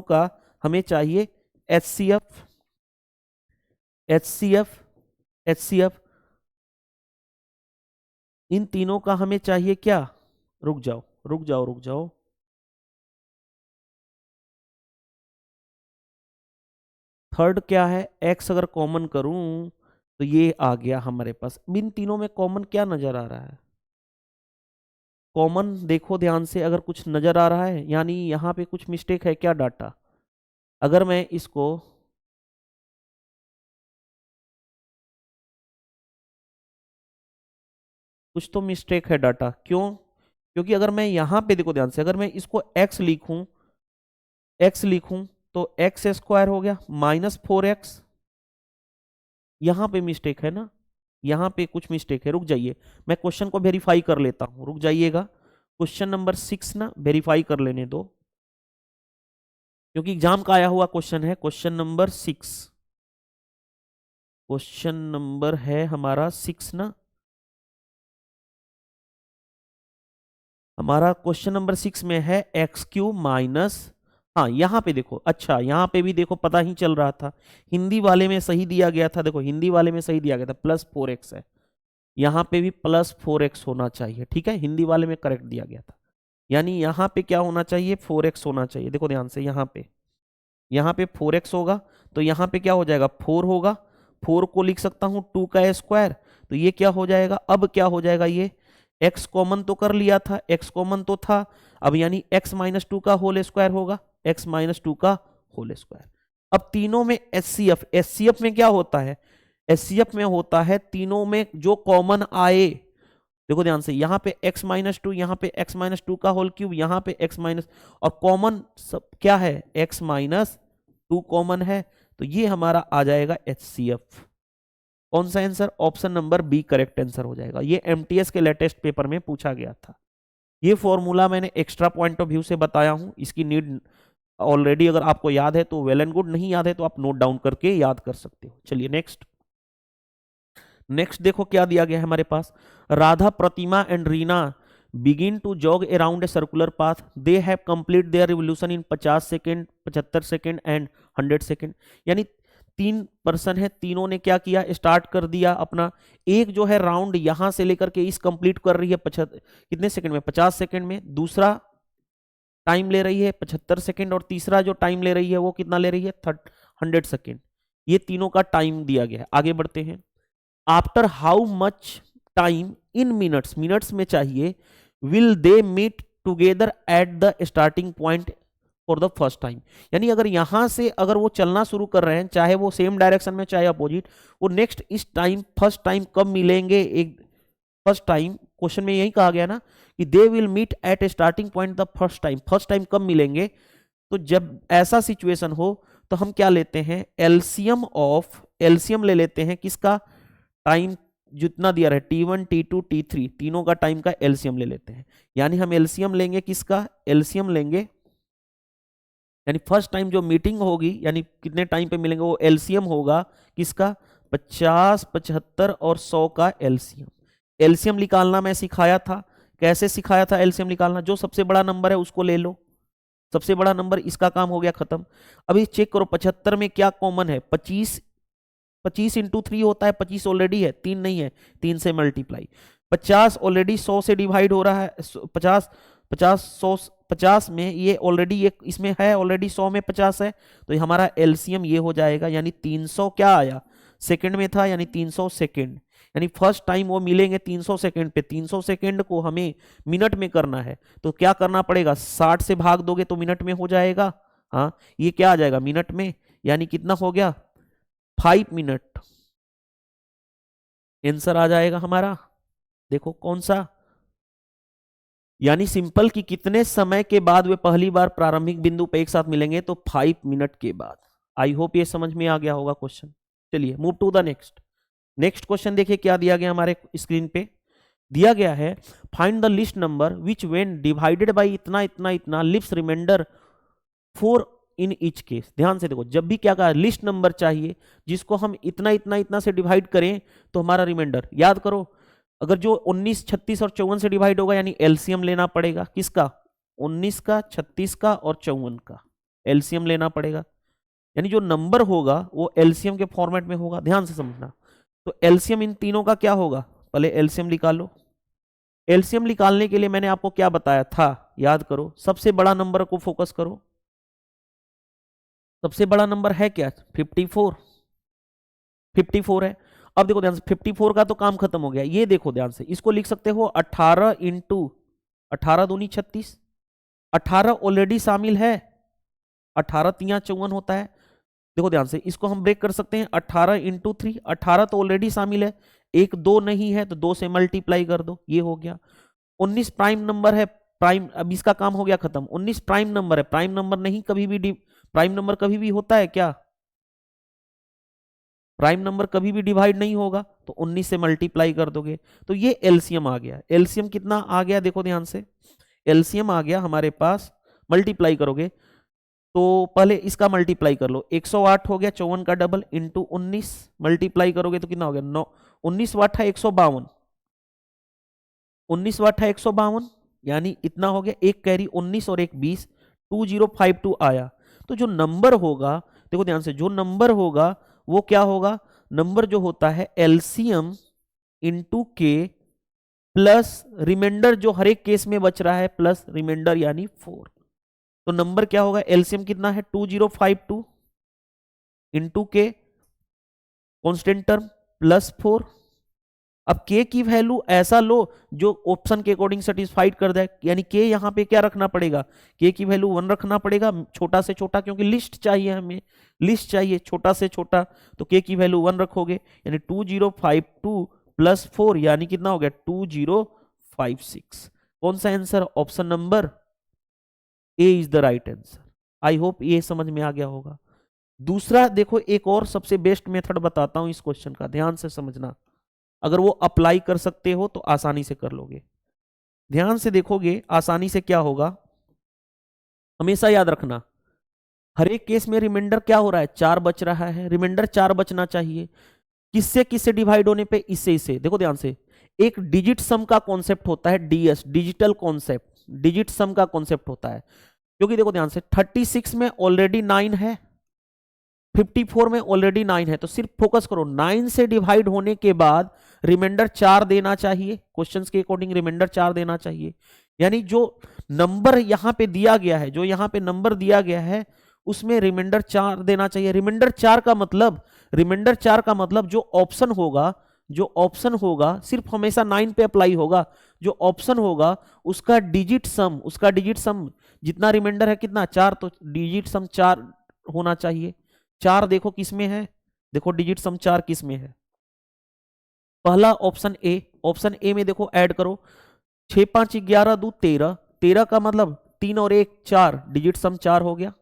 का हमें चाहिए HCF, इन तीनों का हमें चाहिए क्या, रुक जाओ, थर्ड क्या है, x अगर कॉमन करूं तो ये आ गया हमारे पास। इन तीनों में कॉमन क्या नजर आ रहा है, कॉमन देखो ध्यान से, अगर कुछ नजर आ रहा है यानी यहां पे कुछ मिस्टेक है क्या डाटा, अगर मैं इसको कुछ तो मिस्टेक है डाटा, क्यों, क्योंकि अगर मैं यहां पे देखो ध्यान से, अगर मैं इसको x लिखूं तो x² हो गया माइनस 4x, यहां पे मिस्टेक है ना, यहां पे कुछ मिस्टेक है, रुक जाइए मैं क्वेश्चन को वेरीफाई कर लेता हूं, रुक जाइएगा, क्वेश्चन नंबर 6 ना वेरीफाई कर लेने दो, क्योंकि एग्जाम का आया हुआ क्वेश्चन है, क्वेश्चन नंबर 6, क्वेश्चन नंबर है हमारा 6 ना, हमारा क्वेश्चन नंबर 6 में है x³ माइनस, हाँ यहाँ पे देखो, अच्छा यहाँ पे भी देखो पता ही चल रहा था, हिंदी वाले में सही दिया गया था, देखो हिंदी वाले में सही दिया गया था प्लस 4x है, यहाँ पे भी प्लस 4x होना चाहिए, ठीक है, हिंदी वाले में करेक्ट दिया गया था, यानी यहाँ पे क्या होना चाहिए, 4x होना चाहिए। देखो ध्यान से, यहाँ पे 4x होगा तो यहाँ पे क्या हो जाएगा, 4 होगा, 4 को लिख सकता हूँ 2 का स्क्वायर, तो ये क्या हो जाएगा, अब क्या हो जाएगा, ये x कॉमन तो कर लिया था, x कॉमन तो था, अब यानी x माइनस 2 का होल स्क्वायर होगा, x माइनस 2 का होल स्क्वायर। अब तीनों में HCF में क्या होता है, HCF में होता है तीनों में जो कॉमन आए, देखो ध्यान से, यहाँ पे x माइनस 2, यहाँ पे x माइनस 2 का होल क्यूब, यहाँ पे x माइनस, और कॉमन सब क्या है, x माइनस 2 कॉमन है, तो ये हमारा आ जाएगा HCF। कौन सा आंसर? Option number B correct answer हो जाएगा। ये एमटीएस के लेटेस्ट पेपर में पूछा गया था। ये फॉर्मूला मैंने एक्स्ट्रा पॉइंट ऑफ व्यू से बताया हूं, इसकी नीड ऑलरेडी अगर आपको याद है तो वेल एंड गुड, नहीं याद है तो आप नोट डाउन करके याद कर सकते हो। चलिए नेक्स्ट। नेक्स्ट देखो क्या दिया गया है हमारे पास। Radha, Pratima and Reena begin to jog around a circular path, they have complete their revolution in 50 second, 75 second and 100 second. यानी 3 पर्सन है, तीनों ने क्या किया, स्टार्ट कर दिया अपना। एक जो है राउंड यहां से लेकर के इस कंप्लीट कर रही है कितने सेकंड में? 50 सेकंड में। दूसरा टाइम ले रही है 75 सेकंड, और तीसरा जो टाइम ले रही है वो कितना ले रही है? 100 सेकंड। ये तीनों का टाइम दिया गया है। आगे बढ़ते हैं। After how much time in minutes, minutes में चाहिए, will they meet together at the starting point for the first time. यानी अगर यहां से अगर वो चलना शुरू कर रहे हैं, चाहे वो सेम डायरेक्शन में चाहे अपोजिट, वो नेक्स्ट इस टाइम फर्स्ट टाइम कब मिलेंगे? एक फर्स्ट टाइम क्वेश्चन में यही कहा गया ना कि they will meet at starting point the first time. First time कब मिलेंगे? तो जब ऐसा सिचुएशन हो तो हम क्या लेते हैं? एलसीएम ले लेते हैं किसका? टाइम जितना दिया रहे T1, T2, T3, तीनों का टाइम का एलसीएम ले लेते हैं। यानी हम एलसीएम लेंगे किसका? एलसीएम लेंगे, यानी फर्स्ट टाइम जो मीटिंग होगी, यानी कितने टाइम पे मिलेंगे, वो एलसीएम होगा किसका? 50, 75 और 100 का एलसीएम। एलसीएम निकालना मैं सिखाया था। कैसे सिखाया था एलसीएम निकालना? जो सबसे बड़ा नंबर है उसको ले लो, सबसे बड़ा नंबर, इसका काम हो गया खत्म। अभी चेक करो 75 में क्या कॉमन है? 25, 25 इंटू 3 होता है, 25 ऑलरेडी है, 3 नहीं है, 3 से मल्टीप्लाई। 50 ऑलरेडी 100 से डिवाइड हो रहा है, 50 50 100 50 में ये ऑलरेडी, ये इसमें है ऑलरेडी, 100 में 50 है, तो ये हमारा एलसीएम ये हो जाएगा। यानी 300 क्या आया? सेकंड में था, यानी 300 सेकंड। यानी फर्स्ट टाइम वो मिलेंगे 300 सेकंड पे। 300 सेकंड को हमें मिनट में करना है, तो क्या करना पड़ेगा? 60 से भाग दोगे तो मिनट में हो जाएगा। हाँ, ये क्या आ जाएगा? मिनट में। यानी कितना हो गया? 5 मिनट आंसर आ जाएगा हमारा। देखो कौन सा? यानी सिंपल कि कितने समय के बाद वे पहली बार प्रारंभिक बिंदु पे एक साथ मिलेंगे, तो 5 मिनट के बाद। आई होप ये समझ में आ गया होगा क्वेश्चन। चलिए move to the next. Next question देखिए क्या दिया गया हमारे स्क्रीन पे। दिया गया है find the list number which when divided by इतना इतना इतना leaves remainder 4 in each case. ध्यान से देखो, जब भी क्या कहा, लिस्ट नंबर चाहिए जिसको हम इतना इतना इतना से डिवाइड करें तो हमारा रिमाइंडर। याद करो, अगर जो 19, 36 और 54 से डिवाइड होगा, यानी एलसीएम लेना पड़ेगा किसका? 19 का, 36 का और 54 का एलसीएम लेना पड़ेगा। यानी जो नंबर होगा वो एलसीएम के फॉर्मेट में होगा। ध्यान से समझना। तो एलसीएम इन तीनों का क्या होगा? पहले एलसीएम निकालो। एलसीएम निकालने के लिए मैंने आपको क्या बताया था? याद करो, सबसे बड़ा नंबर को फोकस करो। सबसे बड़ा नंबर है क्या? 54। 54 है। अब देखो ध्यान से, 54 का तो काम खत्म हो गया। ये देखो ध्यान से, इसको लिख सकते हो 18 इंटू 18 दूनी 36। 18 ऑलरेडी शामिल है, 18 तिया 54 होता है। देखो ध्यान से, इसको हम ब्रेक कर सकते हैं 18 इंटू 3। 18 तो ऑलरेडी शामिल है, एक 2 नहीं है तो 2 से मल्टीप्लाई कर दो, ये हो गया। 19 प्राइम नंबर है, प्राइम, अब इसका काम हो गया खत्म। 19 प्राइम नंबर है, प्राइम नंबर नहीं कभी भी प्राइम नंबर कभी भी होता है क्या? प्राइम नंबर कभी भी डिवाइड नहीं होगा, तो 19 से मल्टीप्लाई कर दोगे, तो ये एलसीएम आ गया। एलसीएम कितना आ गया? देखो ध्यान से, एलसीएम आ गया हमारे पास, मल्टीप्लाई करोगे तो पहले इसका मल्टीप्लाई कर लो, 108 हो गया, 54 का डबल इंटू 19, मल्टीप्लाई करोगे तो कितना हो गया? 9, 19 वाट है 152, 19 वाट है 152, यानी इतना हो गया। एक कैरी 19 और एक 20, 2052 आया। तो जो नंबर होगा, देखो ध्यान से, जो नंबर होगा वो क्या होगा? नंबर जो होता है एलसीएम इंटू के प्लस रिमाइंडर जो हर एक केस में बच रहा है, प्लस रिमाइंडर यानी 4। तो नंबर क्या होगा? एलसीएम कितना है? 2052 इंटू के कॉन्स्टेंट टर्म प्लस 4। अब के की वैल्यू ऐसा लो जो ऑप्शन के अकॉर्डिंग सेटिस्फाइड कर दे, यानी के यहां पे क्या रखना पड़ेगा? के की वैल्यू 1 रखना पड़ेगा, छोटा से छोटा, क्योंकि लिस्ट चाहिए हमें, लिस्ट चाहिए छोटा से छोटा, तो के की वैल्यू 1 रखोगे, यानी 2052 प्लस 4 यानी कितना हो गया? 2056। कौन सा आंसर? Option number A is the right answer. I hope ये समझ में आ गया होगा। दूसरा देखो, एक और सबसे बेस्ट मेथड बताता हूं इस क्वेश्चन का, ध्यान से समझना। अगर वो अप्लाई कर सकते हो तो आसानी से कर लोगे। ध्यान से देखोगे आसानी से क्या होगा, हमेशा याद रखना, हर एक केस में रिमाइंडर क्या हो रहा है, 4 बच रहा है, रिमाइंडर 4 बचना चाहिए। किससे किससे डिवाइड होने पे, इससे इससे। देखो ध्यान से, एक डिजिट सम का कॉन्सेप्ट होता है, डीएस, डिजिटल कॉन्सेप्ट, डिजिट सम का कॉन्सेप्ट होता है। क्योंकि देखो ध्यान से, 36 में ऑलरेडी 9 है, 54 में ऑलरेडी 9 है, तो सिर्फ फोकस करो, 9 से डिवाइड होने के बाद रिमाइंडर 4 देना चाहिए, क्वेश्चंस के अकॉर्डिंग रिमाइंडर 4 देना चाहिए। यानी जो नंबर यहां पे दिया गया है, जो यहां पे नंबर दिया गया है, उसमें रिमाइंडर 4 देना चाहिए। रिमाइंडर 4 का मतलब, रिमाइंडर 4 का मतलब जो ऑप्शन होगा, जो ऑप्शन होगा सिर्फ हमेशा 9 पे अप्लाई होगा। जो ऑप्शन होगा उसका डिजिट सम, उसका डिजिट सम जितना रिमाइंडर है कितना, 4, तो डिजिट सम 4 होना चाहिए। 4 देखो किस में है, देखो डिजिट सम 4 किस में है, पहला ऑप्शन ए, ऑप्शन ए में देखो ऐड करो, 6 5 11 2 13, 13 का मतलब 3 और 1 4, डिजिट सम 4 हो गया।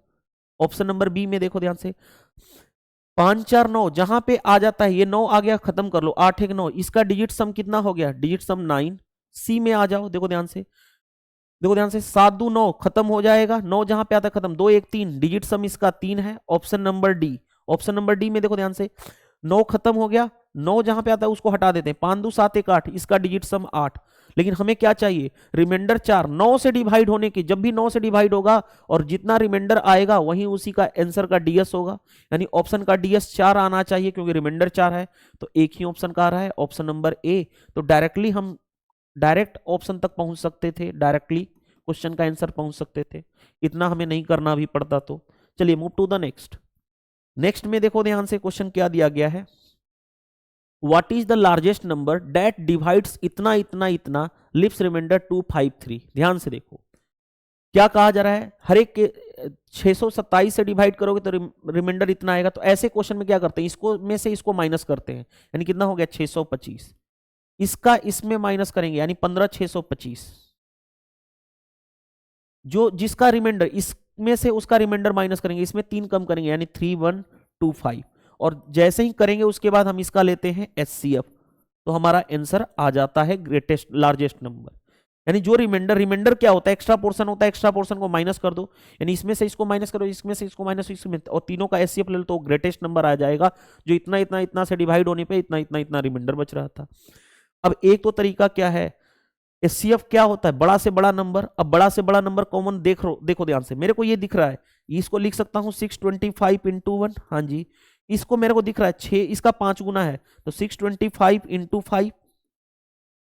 ऑप्शन नंबर बी में देखो ध्यान से, 5 4 9, जहां पे आ जाता है ये 9 आ गया, खत्म कर लो, 8 1 9, इसका डिजिट सम कितना हो गया, डिजिट सम 9। सी में आ जाओ, देखो ध्यान से, देखो ध्यान से, 7 2 9 खत्म हो जाएगा, 9 जहां पे आता है खत्म, 2 1 3, डिजिट सम इसका 3 है। Option number D, option number D में देखो ध्यान से, 9 खत्म हो गया, 9 जहां पे आता है उसको हटा देते हैं, 5 2 7 1 8, इसका डिजिट सम 8। लेकिन हमें क्या चाहिए, रिमाइंडर 4, 9 से डिवाइड होने की, जब भी 9 से डिवाइड होगा और जितना रिमाइंडर आएगा वही उसी का आंसर का डीएस होगा। यानी ऑप्शन का डीएस 4 आना चाहिए, क्योंकि रिमाइंडर 4 है, तो एक ही ऑप्शन का आ रहा है, ऑप्शन नंबर ए। तो डायरेक्टली हम डायरेक्ट ऑप्शन तक पहुंच सकते थे, डायरेक्टली क्वेश्चन का आंसर पहुंच सकते थे, इतना हमें नहीं करना भी पड़ता। तो चलिए move to the next. Next में देखो ध्यान से, क्वेश्चन क्या दिया गया है, what is the largest number that divides इतना इतना इतना, लिव्स रिमाइंडर 253। ध्यान से देखो क्या कहा जा रहा है, हर एक के 627 से डिवाइड करोगे तो रिमाइंडर इतना आएगा। तो ऐसे क्वेश्चन में क्या करते हैं, इसको में से इसको माइनस करते हैं, यानी कितना हो गया 625, इसका इसमें माइनस करेंगे, यानी 15 625, जो जिसका रिमाइंडर, इसमें से उसका रिमाइंडर माइनस करेंगे, इसमें 3 कम करेंगे, यानी 3125, और जैसे ही करेंगे उसके बाद हम इसका लेते हैं एचसीएफ, तो हमारा आंसर आ जाता है ग्रेटेस्ट लार्जेस्ट नंबर। यानी जो रिमाइंडर, रिमाइंडर क्या होता है, एक्स्ट्रा पोर्शन होता है, एक्स्ट्रा पोर्शन को माइनस कर दो, यानी इसमें से इसको माइनस करो, इसमें से इसको माइनस, इसमें, और तीनों का एचसीएफ ले लो, तो ग्रेटेस्ट नंबर आ जाएगा, जो इतना इतना इतना से डिवाइड होने पे इतना इतना इतना रिमाइंडर बच रहा था। अब एक तो तरीका क्या है, एचसीएफ क्या होता है, बड़ा से बड़ा नंबर। अब बड़ा से बड़ा नंबर कॉमन देखो ध्यान से, मेरे को ये दिख रहा है, इसको लिख सकता हूं 625 इंटू 1, हाँ जी, इसको मेरे को दिख रहा है 6, इसका 5 गुना है, तो 625 इंटू 5।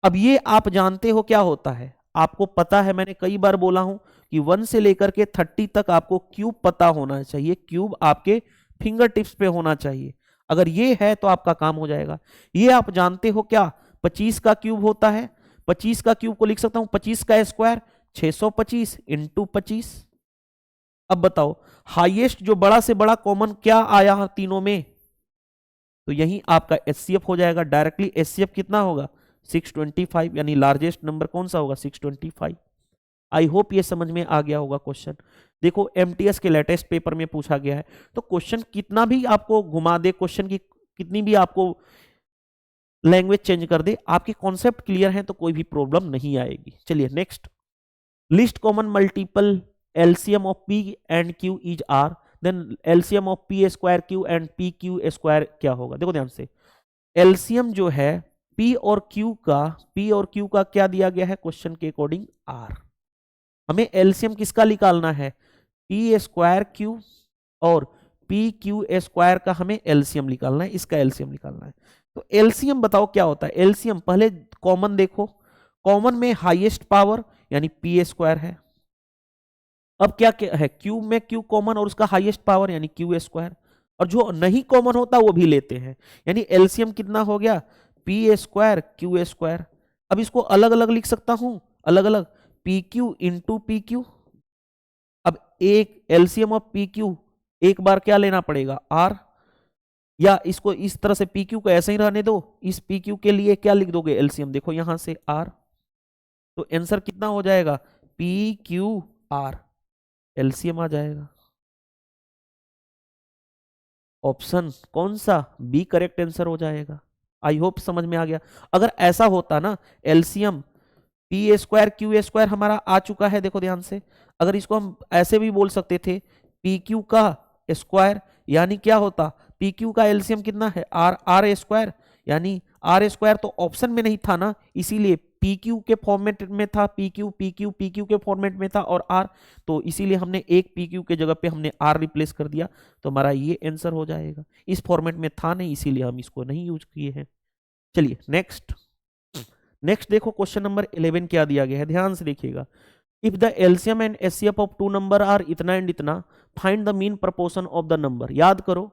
अब ये आप जानते हो क्या होता है, आपको पता है, मैंने कई बार बोला हूं कि 1 से लेकर के 30 तक आपको क्यूब पता होना चाहिए, क्यूब आपके फिंगर टिप्स पे होना चाहिए। अगर ये है तो आपका काम हो जाएगा। ये आप जानते हो क्या, 25 का क्यूब होता है, 25 का क्यूब को लिख सकता हूं 25 का स्क्वायर, 625 इंटू 25। अब बताओ हाईएस्ट जो बड़ा से बड़ा कॉमन क्या आया तीनों में, तो यही आपका एचसीएफ हो जाएगा। डायरेक्टली एचसीएफ कितना होगा 625, यानी लार्जेस्ट नंबर कौन सा होगा 625। आई होप ये समझ में आ गया होगा क्वेश्चन। देखो एमटीएस के लेटेस्ट पेपर में पूछा गया है, तो क्वेश्चन कितना भी आपको घुमा दे, क्वेश्चन की कितनी भी आपको लैंग्वेज चेंज कर दे, आपके कॉन्सेप्ट क्लियर हैं तो कोई भी प्रॉब्लम नहीं आएगी। चलिए next, least common multiple LCM of p and q is r, then LCM of p square q and p q square क्या होगा। देखो ध्यान से, एलसीएम जो है पी और क्यू का, पी और क्यू का क्या दिया गया है क्वेश्चन के अकॉर्डिंग आर। हमें एलसीएम किसका निकालना है, पी स्क्वायर क्यू और पी क्यू स्क्वायर का हमें एलसीएम निकालना है, इसका एलसीएम निकालना है। तो एलसीएम बताओ क्या होता है, एलसीएम पहले कॉमन देखो, कॉमन में हाईएस्ट पावर यानी पी स्क्वायर है। अब क्या क्या है, क्यूब में क्यू कॉमन और उसका हाईएस्ट पावर यानी क्यू स्क्वायर, और जो नहीं कॉमन होता वो भी लेते हैं, यानी एलसीएम कितना हो गया पी स्क्वायर क्यू स्क्वायर। अब इसको अलग अलग लिख सकता हूं, अलग अलग, P Q into P Q. अब एक एलसीएम ऑफ पी क्यू एक बार क्या लेना पड़ेगा आर, या इसको इस तरह से पी क्यू को ऐसे ही रहने दो, इस पी क्यू के लिए क्या लिख दोगे एलसीएम, देखो यहां से आर, तो आंसर कितना हो जाएगा पी क्यू आर, एलसीएम आ जाएगा। ऑप्शन कौन सा, बी करेक्ट आंसर हो जाएगा। आई होप समझ में आ गया। अगर ऐसा होता ना, LCM P A square Q A square हमारा आ चुका है, देखो ध्यान से, अगर इसको हम ऐसे भी बोल सकते थे पी क्यू का स्क्वायर, यानी क्या होता, पी क्यू का एलसीएम कितना है, आर आर ए स्क्वायर, यानी आर ए स्क्वायर तो ऑप्शन में नहीं था ना, इसीलिए पी क्यू के फॉर्मेट में था, P Q P Q P Q के फॉर्मेट में था और आर, तो इसीलिए हमने एक पी क्यू के जगह पे हमने आर रिप्लेस कर दिया, तो हमारा ये आंसर हो जाएगा। इस फॉर्मेट में था नहीं, इसीलिए हम इसको नहीं यूज किए हैं। चलिए नेक्स्ट, नेक्स्ट देखो क्वेश्चन नंबर 11 क्या दिया गया है, ध्यान से देखिएगा। If the LCM and HCF of two number are इतना एंड इतना, find the mean proportion of the number. याद करो,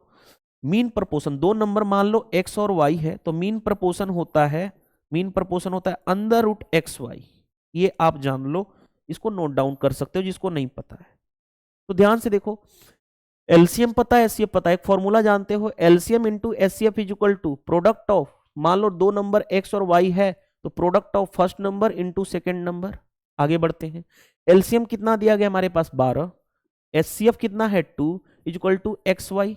मीन प्रपोर्शन, दो नंबर मान लो x और y है, तो मीन प्रपोर्शन होता है, मीन प्रपोर्शन होता है अंडर रूट एक्स वाई। ये आप जान लो, इसको नोट डाउन कर सकते हो जिसको नहीं पता है। तो ध्यान से देखो, एलसीएम पता है, एचसीएफ पता है, एक फॉर्मूला जानते हो, LCM into HCF is equal to product of, मान लो दो नंबर x और y है, तो product of first number into second number. आगे बढ़ते हैं, एलसीएम कितना दिया गया हमारे पास 12, एचसीएफ कितना है 2 is equal to x y,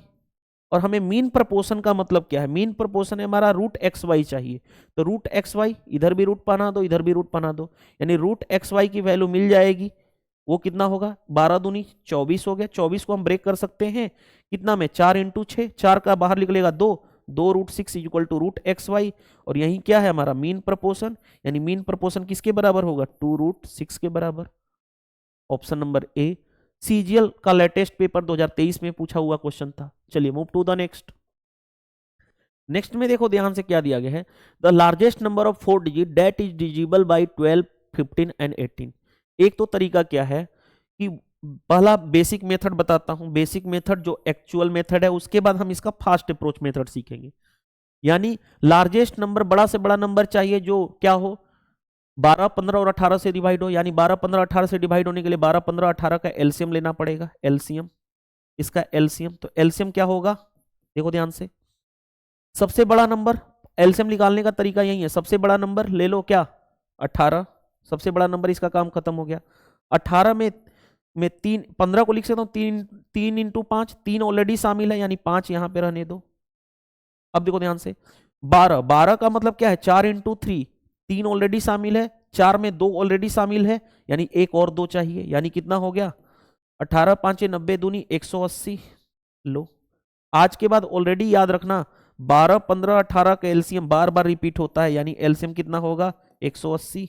और हमें मीन प्रपोर्शन का मतलब क्या है, मीन प्रपोर्शन है हमारा रूट एक्स वाई चाहिए, तो रूट एक्स वाई इधर भी रूट बना दो, इधर भी रूट बना दो, यानी रूट एक्स वाई की वैल्यू मिल जाएगी, वो कितना होगा, 12 दूनी 24 हो गया। 24 को हम ब्रेक कर सकते हैं कितना में, 4 इंटू 6, 4 का बाहर निकलेगा 2, 2 root 6 equal to root x y, और यही क्या है हमारा मीन प्रपोर्शन, यानी मीन प्रपोर्शन किसके बराबर होगा, 2 रूट 6 के बराबर। ऑप्शन नंबर ए, सीजीएल का लेटेस्ट पेपर 2023 में पूछा हुआ क्वेश्चन था। चलिए move to the next. Next में देखो ध्यान से क्या दिया गया है, the largest number of 4 digit that is divisible by 12, 15 and 18। एक तो तरीका क्या है कि पहला बेसिक मेथड बताता हूं, बेसिक मेथड जो एक्चुअल मेथड है, उसके बाद हम इसका फास्ट अप्रोच मेथड सीखेंगे। यानी लार्जेस्ट नंबर, बड़ा से बड़ा नंबर चाहिए जो क्या हो, 12, 15 और 18 से डिवाइड हो, यानी 12, 15, 18 से डिवाइड होने के लिए 12, 15, 18 का एलसीएम लेना पड़ेगा, एलसीएम, इसका एलसीएम, तो एलसीएम क्या होगा, देखो ध्यान से, सबसे बड़ा नंबर, एलसीएम निकालने का तरीका यही है, सबसे बड़ा नंबर ले लो क्या, 18, सबसे बड़ा नंबर, इसका काम खत्म हो गया। 18 में 3, 15 को लिख सकता हूं 3 इंटू 5, 3 ऑलरेडी शामिल है, यानी 5 यहां पे रहने दो। अब देखो ध्यान से, 12, 12 का मतलब क्या है, 4 इंटू 3, 3 ऑलरेडी शामिल है, 4 में 2 ऑलरेडी शामिल है, यानी एक और 2 चाहिए, यानी कितना हो गया, 18 5 90 दूनी 180। लो, आज के बाद ऑलरेडी याद रखना 12, 15, 18 का एलसीएम बार बार रिपीट होता है, यानी एलसीएम कितना होगा, 180।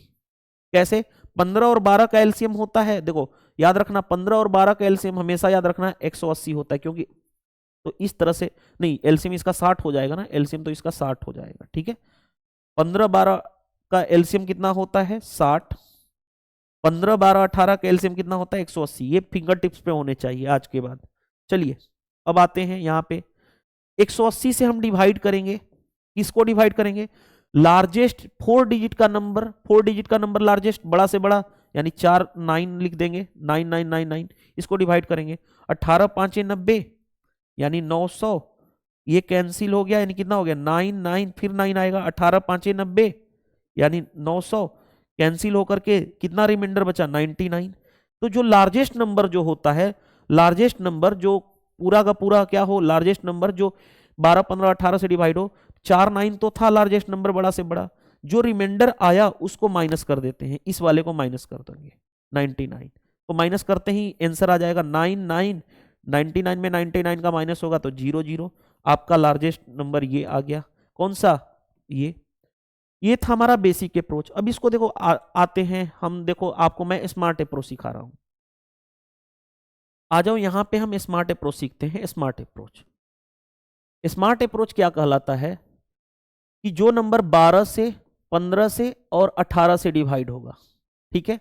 कैसे, 15 और 12 का एलसीएम होता है, देखो याद रखना 15 और 12 का एलसीएम हमेशा याद रखना 180 होता है, क्योंकि तो इस तरह से नहीं, एलसीएम इसका 60 हो जाएगा ना, एलसीएम तो इसका 60 हो जाएगा, ठीक है। 15 12 का एलसीएम कितना होता है 60, 15 12 18 का एलसीएम कितना होता है 180, ये फिंगर टिप्स पे होने चाहिए आज के बाद। चलिए अब आते हैं यहाँ पे, 180 से हम डिवाइड करेंगे, किसको डिवाइड करेंगे, लार्जेस्ट 4 डिजिट का नंबर, 4 डिजिट का नंबर लार्जेस्ट, बड़ा से बड़ा, यानी 4 9 लिख देंगे, 9999, इसको डिवाइड करेंगे, 18 5 90, यानी 900, ये कैंसिल हो गया, यानी कितना हो गया 9 9, फिर 9 आएगा, 18 5 90, यानी 900, कैंसिल होकर के कितना रिमाइंडर बचा 99। तो जो लार्जेस्ट नंबर जो होता है, लार्जेस्ट नंबर जो पूरा का पूरा क्या हो, लार्जेस्ट नंबर जो 12 15 18 से डिवाइड हो, 4 9 तो था लार्जेस्ट नंबर बड़ा से बड़ा, जो रिमाइंडर आया उसको माइनस कर देते हैं, इस वाले को माइनस कर देंगे, 99 तो माइनस करते ही आंसर आ जाएगा 99, 99 में 99 का माइनस होगा तो 0 0, आपका लार्जेस्ट नंबर ये आ गया, कौन सा, ये था हमारा बेसिक अप्रोच। अब इसको देखो आते हैं हम, देखो आपको मैं स्मार्ट अप्रोच सिखा रहा हूं, आ जाओ यहां पे हम स्मार्ट अप्रोच सीखते हैं। स्मार्ट अप्रोच, स्मार्ट अप्रोच क्या कहलाता है कि जो नंबर 12 से 15 से और 18 से डिवाइड होगा, ठीक है।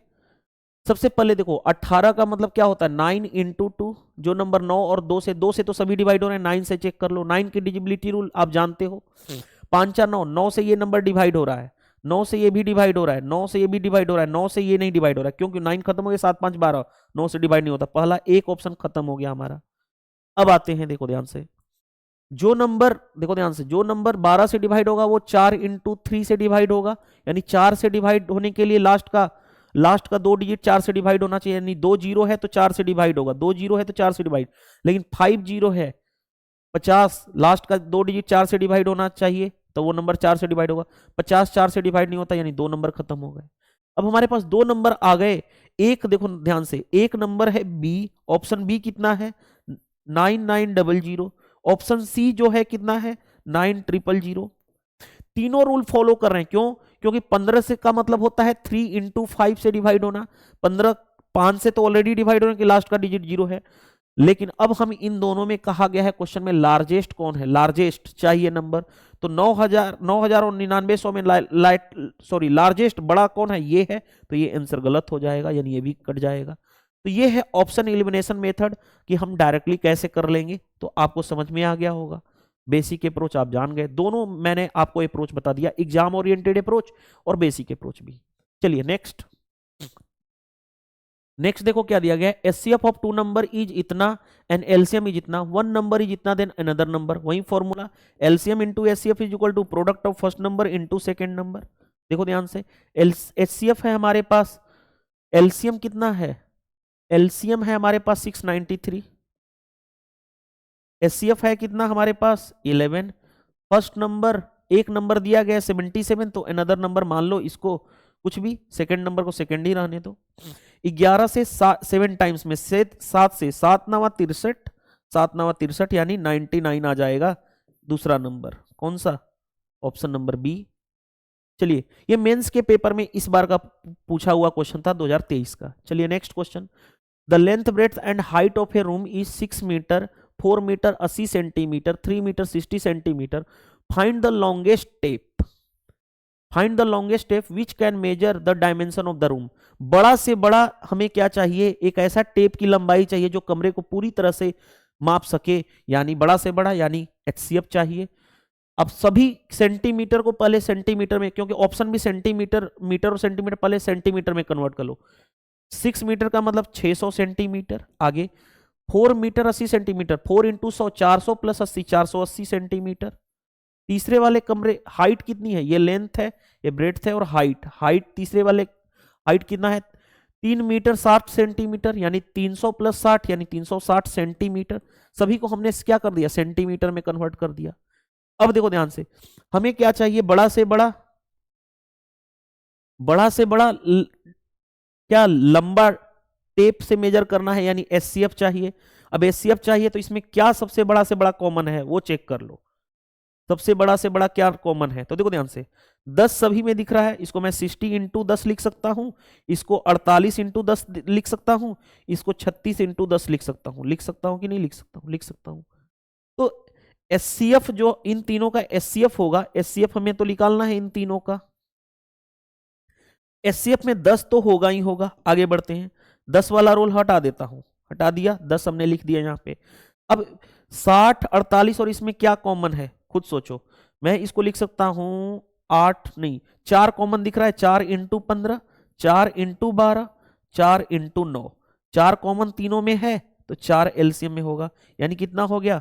सबसे पहले देखो 18 का मतलब क्या होता है 9 इंटू 2, जो नंबर 9 और 2 से तो सभी डिवाइड हो रहे हैं, 9 से चेक कर लो, 9 की डिजिबिलिटी रूल आप जानते हो, 5 4 9, 9 से ये नंबर डिवाइड हो रहा है, 9 से ये भी डिवाइड हो रहा है, 9 से ये भी डिवाइड हो रहा है, 9 से ये नहीं डिवाइड हो रहा है, क्योंकि 9 खत्म हो गया, 7 5 12, 9 से डिवाइड नहीं होता, पहला एक ऑप्शन खत्म हो गया हमारा। अब आते हैं, देखो ध्यान से, जो नंबर, देखो ध्यान से, जो नंबर 12 से डिवाइड होगा वो 4 इंटू 3 से डिवाइड होगा, यानी 4 से डिवाइड होने के लिए लास्ट का 2 डिजिट 4 से डिवाइड होना चाहिए, यानी 2 0 है तो 4 से डिवाइड होगा, 2 0 है तो 4 से डिवाइड, लेकिन 5 0 है, 50 लास्ट का 2 डिजिट 4 से डिवाइड होना चाहिए, तो वो नंबर 4 से डिवाइड होगा। 50 4 से डिवाइड नहीं होता, यानी 2 नंबर खत्म हो गए। अब हमारे पास 2 नंबर आ गए। एक देखो ध्यान से, एक नंबर है बी, ऑप्शन बी कितना है 9900, ऑप्शन सी जो है कितना है 9000। तीनों रूल फॉलो कर रहे हैं, क्यों? क्योंकि 15 से का मतलब होता है 3 इंटू 5 से डिवाइड होना, 15 5 से तो ऑलरेडी डिवाइड होने की लास्ट का डिजिट 0 है। लेकिन अब हम इन दोनों में कहा गया है क्वेश्चन में लार्जेस्ट कौन है, लार्जेस्ट चाहिए नंबर। तो 9000 और 9900 में लार्जेस्ट बड़ा कौन है, ये है। तो ये आंसर गलत हो जाएगा, यानी ये भी कट जाएगा। तो ये है ऑप्शन एलिमिनेशन मेथड कि हम डायरेक्टली कैसे कर लेंगे। तो आपको समझ में आ गया होगा, बेसिक अप्रोच आप जान गए। दोनों मैंने आपको अप्रोच बता दिया, एग्जाम ओरिएंटेड अप्रोच और बेसिक अप्रोच भी। चलिए नेक्स्ट देखो क्या दिया गया है। एचसीएफ ऑफ 2 नंबर इज इतना एंड एलसीएम इज इतना, 1 नंबर इज इतना देन अनदर नंबर। वही formula LCM into HCF is equal to product of first number into second number. देखो ध्यान से, एचसीएफ है हमारे पास, एलसीएम कितना है, एलसीएम है हमारे पास 693, एचसीएफ है कितना हमारे पास 11। फर्स्ट नंबर एक नंबर दिया गया 77, तो अनदर नंबर मान लो इसको कुछ भी, सेकंड नंबर को सेकंड ही रहने दो। 11 से 7 टाइम्स में से 7 से 7 9 63, 7 9 63 यानी 99 आ जाएगा दूसरा नंबर। कौन सा? Option number B. चलिए, ये मेंस के पेपर में इस बार का पूछा हुआ क्वेश्चन था 2023 का। चलिए next question. The length breadth and height of a room is 6 metre, 4 metre 80 centimetre, 3 metre 60 centimetre. Find the longest tape, find the longest tape which can measure the dimension of the room. बड़ा से बड़ा हमें क्या चाहिए, एक ऐसा tape की लंबाई चाहिए जो कमरे को पूरी तरह से माप सके, यानी बड़ा से बड़ा, यानी एचसीएफ चाहिए। अब सभी सेंटीमीटर को पहले सेंटीमीटर में, क्योंकि ऑप्शन भी सेंटीमीटर, मीटर और सेंटीमीटर, पहले सेंटीमीटर में कन्वर्ट कर लो। 6 मीटर का मतलब 600 सेंटीमीटर। आगे 4 metre 80 centimetre, 4 into 100 400 plus 80 480 centimetre. तीसरे वाले कमरे हाइट कितनी है, ये लेंथ है, ये ब्रेड्थ है, और हाइट तीसरे वाले हाइट कितना है 3 मीटर 60 सेंटीमीटर, यानी 300 प्लस 60 यानी 360 सेंटीमीटर। सभी को हमने क्या कर दिया, सेंटीमीटर में कन्वर्ट कर दिया। अब देखो ध्यान से, हमें क्या चाहिए, बड़ा से बड़ा, बड़ा से बड़ा क्या लंबा टेप से मेजर करना है, यानी एचसीएफ चाहिए। अब एचसीएफ चाहिए तो इसमें क्या सबसे बड़ा से बड़ा कॉमन है वो चेक कर लो। सबसे बड़ा से बड़ा क्या कॉमन है, तो देखो ध्यान से, 10 सभी में दिख रहा है, इसको मैं 60 इंटू 10 लिख सकता हूं, इसको 48 इंटू 10 लिख सकता हूं, इसको 36 इंटू 10 लिख सकता हूं। लिख सकता हूं कि नहीं लिख सकता हूं? लिख सकता हूं। तो एचसीएफ जो इन तीनों का एचसीएफ होगा, एचसीएफ हमें तो निकालना है इन तीनों का। एचसीएफ में 10 तो होगा ही होगा। आगे बढ़ते हैं, 10 वाला रोल हटा देता हूं, हटा दिया, 10 हमने लिख दिया यहां पे। अब 60 48 और इसमें क्या कॉमन है खुद सोचो। मैं इसको लिख सकता हूं 8 नहीं 4 कॉमन दिख रहा है, 4 इंटू 15, 4 इंटू 12, 4 इंटू 9, 4 कॉमन तीनों में है, तो 4 एलसीएम में होगा, यानी कितना हो गया,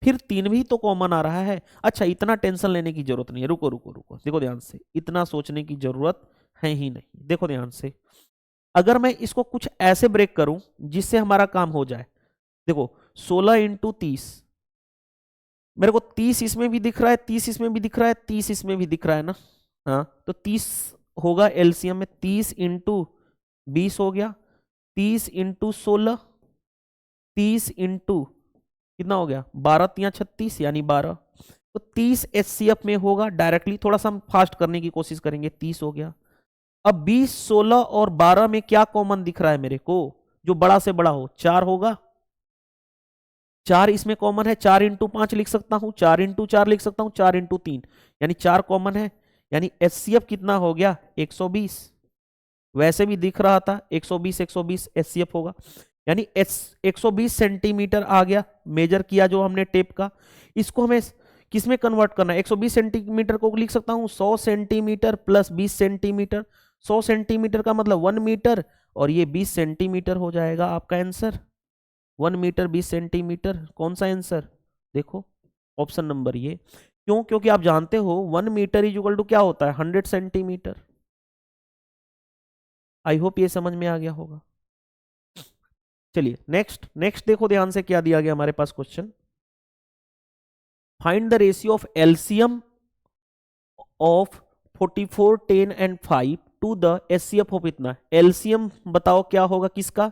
फिर 3 भी तो कॉमन आ रहा है। अच्छा, इतना टेंशन लेने की जरूरत नहीं है, रुको रुको रुको, देखो ध्यान से, इतना सोचने की जरूरत है ही नहीं। देखो ध्यान से, अगर मैं इसको कुछ ऐसे ब्रेक करूं जिससे हमारा काम हो जाए, देखो 16 इंटू 30, मेरे को 30 इसमें भी दिख रहा है, 30 इसमें भी दिख रहा है, 30 इसमें भी दिख रहा है ना। हाँ, तो 30 होगा एलसीएम में, 30 इंटू 20 हो गया, 30 इंटू 16, 30 इंटू कितना हो गया 12 3 36 यानी 12, तो 30 एचसीएफ में होगा डायरेक्टली। थोड़ा सा हम फास्ट करने की कोशिश करेंगे, 30 हो गया। अब 20 16 और 12 में क्या कॉमन दिख रहा है मेरे को, जो बड़ा से बड़ा हो, 4 होगा, 4 इसमें कॉमन है, 4 इंटू 5 लिख सकता हूं, 4 इंटू 4 लिख सकता हूं, 4 इंटू 3 यानी 4 कॉमन है, यानी एचसीएफ कितना हो गया 120। वैसे भी दिख रहा था 120 120 एचसीएफ होगा, यानी 120 सेंटीमीटर आ गया। मेजर किया जो हमने टेप का, इसको हमें किस में कन्वर्ट करना है, 120 सेंटीमीटर को लिख सकता हूं 100 सेंटीमीटर प्लस 20 सेंटीमीटर। 100 सेंटीमीटर का मतलब 1 मीटर, और ये 20 सेंटीमीटर हो जाएगा आपका आंसर। 1 मीटर 20 सेंटीमीटर, कौन सा आंसर, देखो ऑप्शन नंबर ये। क्यों? क्योंकि आप जानते हो 1 मीटर इज इक्वल टू क्या होता है 100 सेंटीमीटर। आई होप ये समझ में आ गया होगा। चलिए नेक्स्ट नेक्स्ट देखो ध्यान से क्या दिया गया हमारे पास question. Find the ratio of LCM of 44, 10 and 5 to the HCF of इतना। एलसीएम बताओ क्या होगा किसका,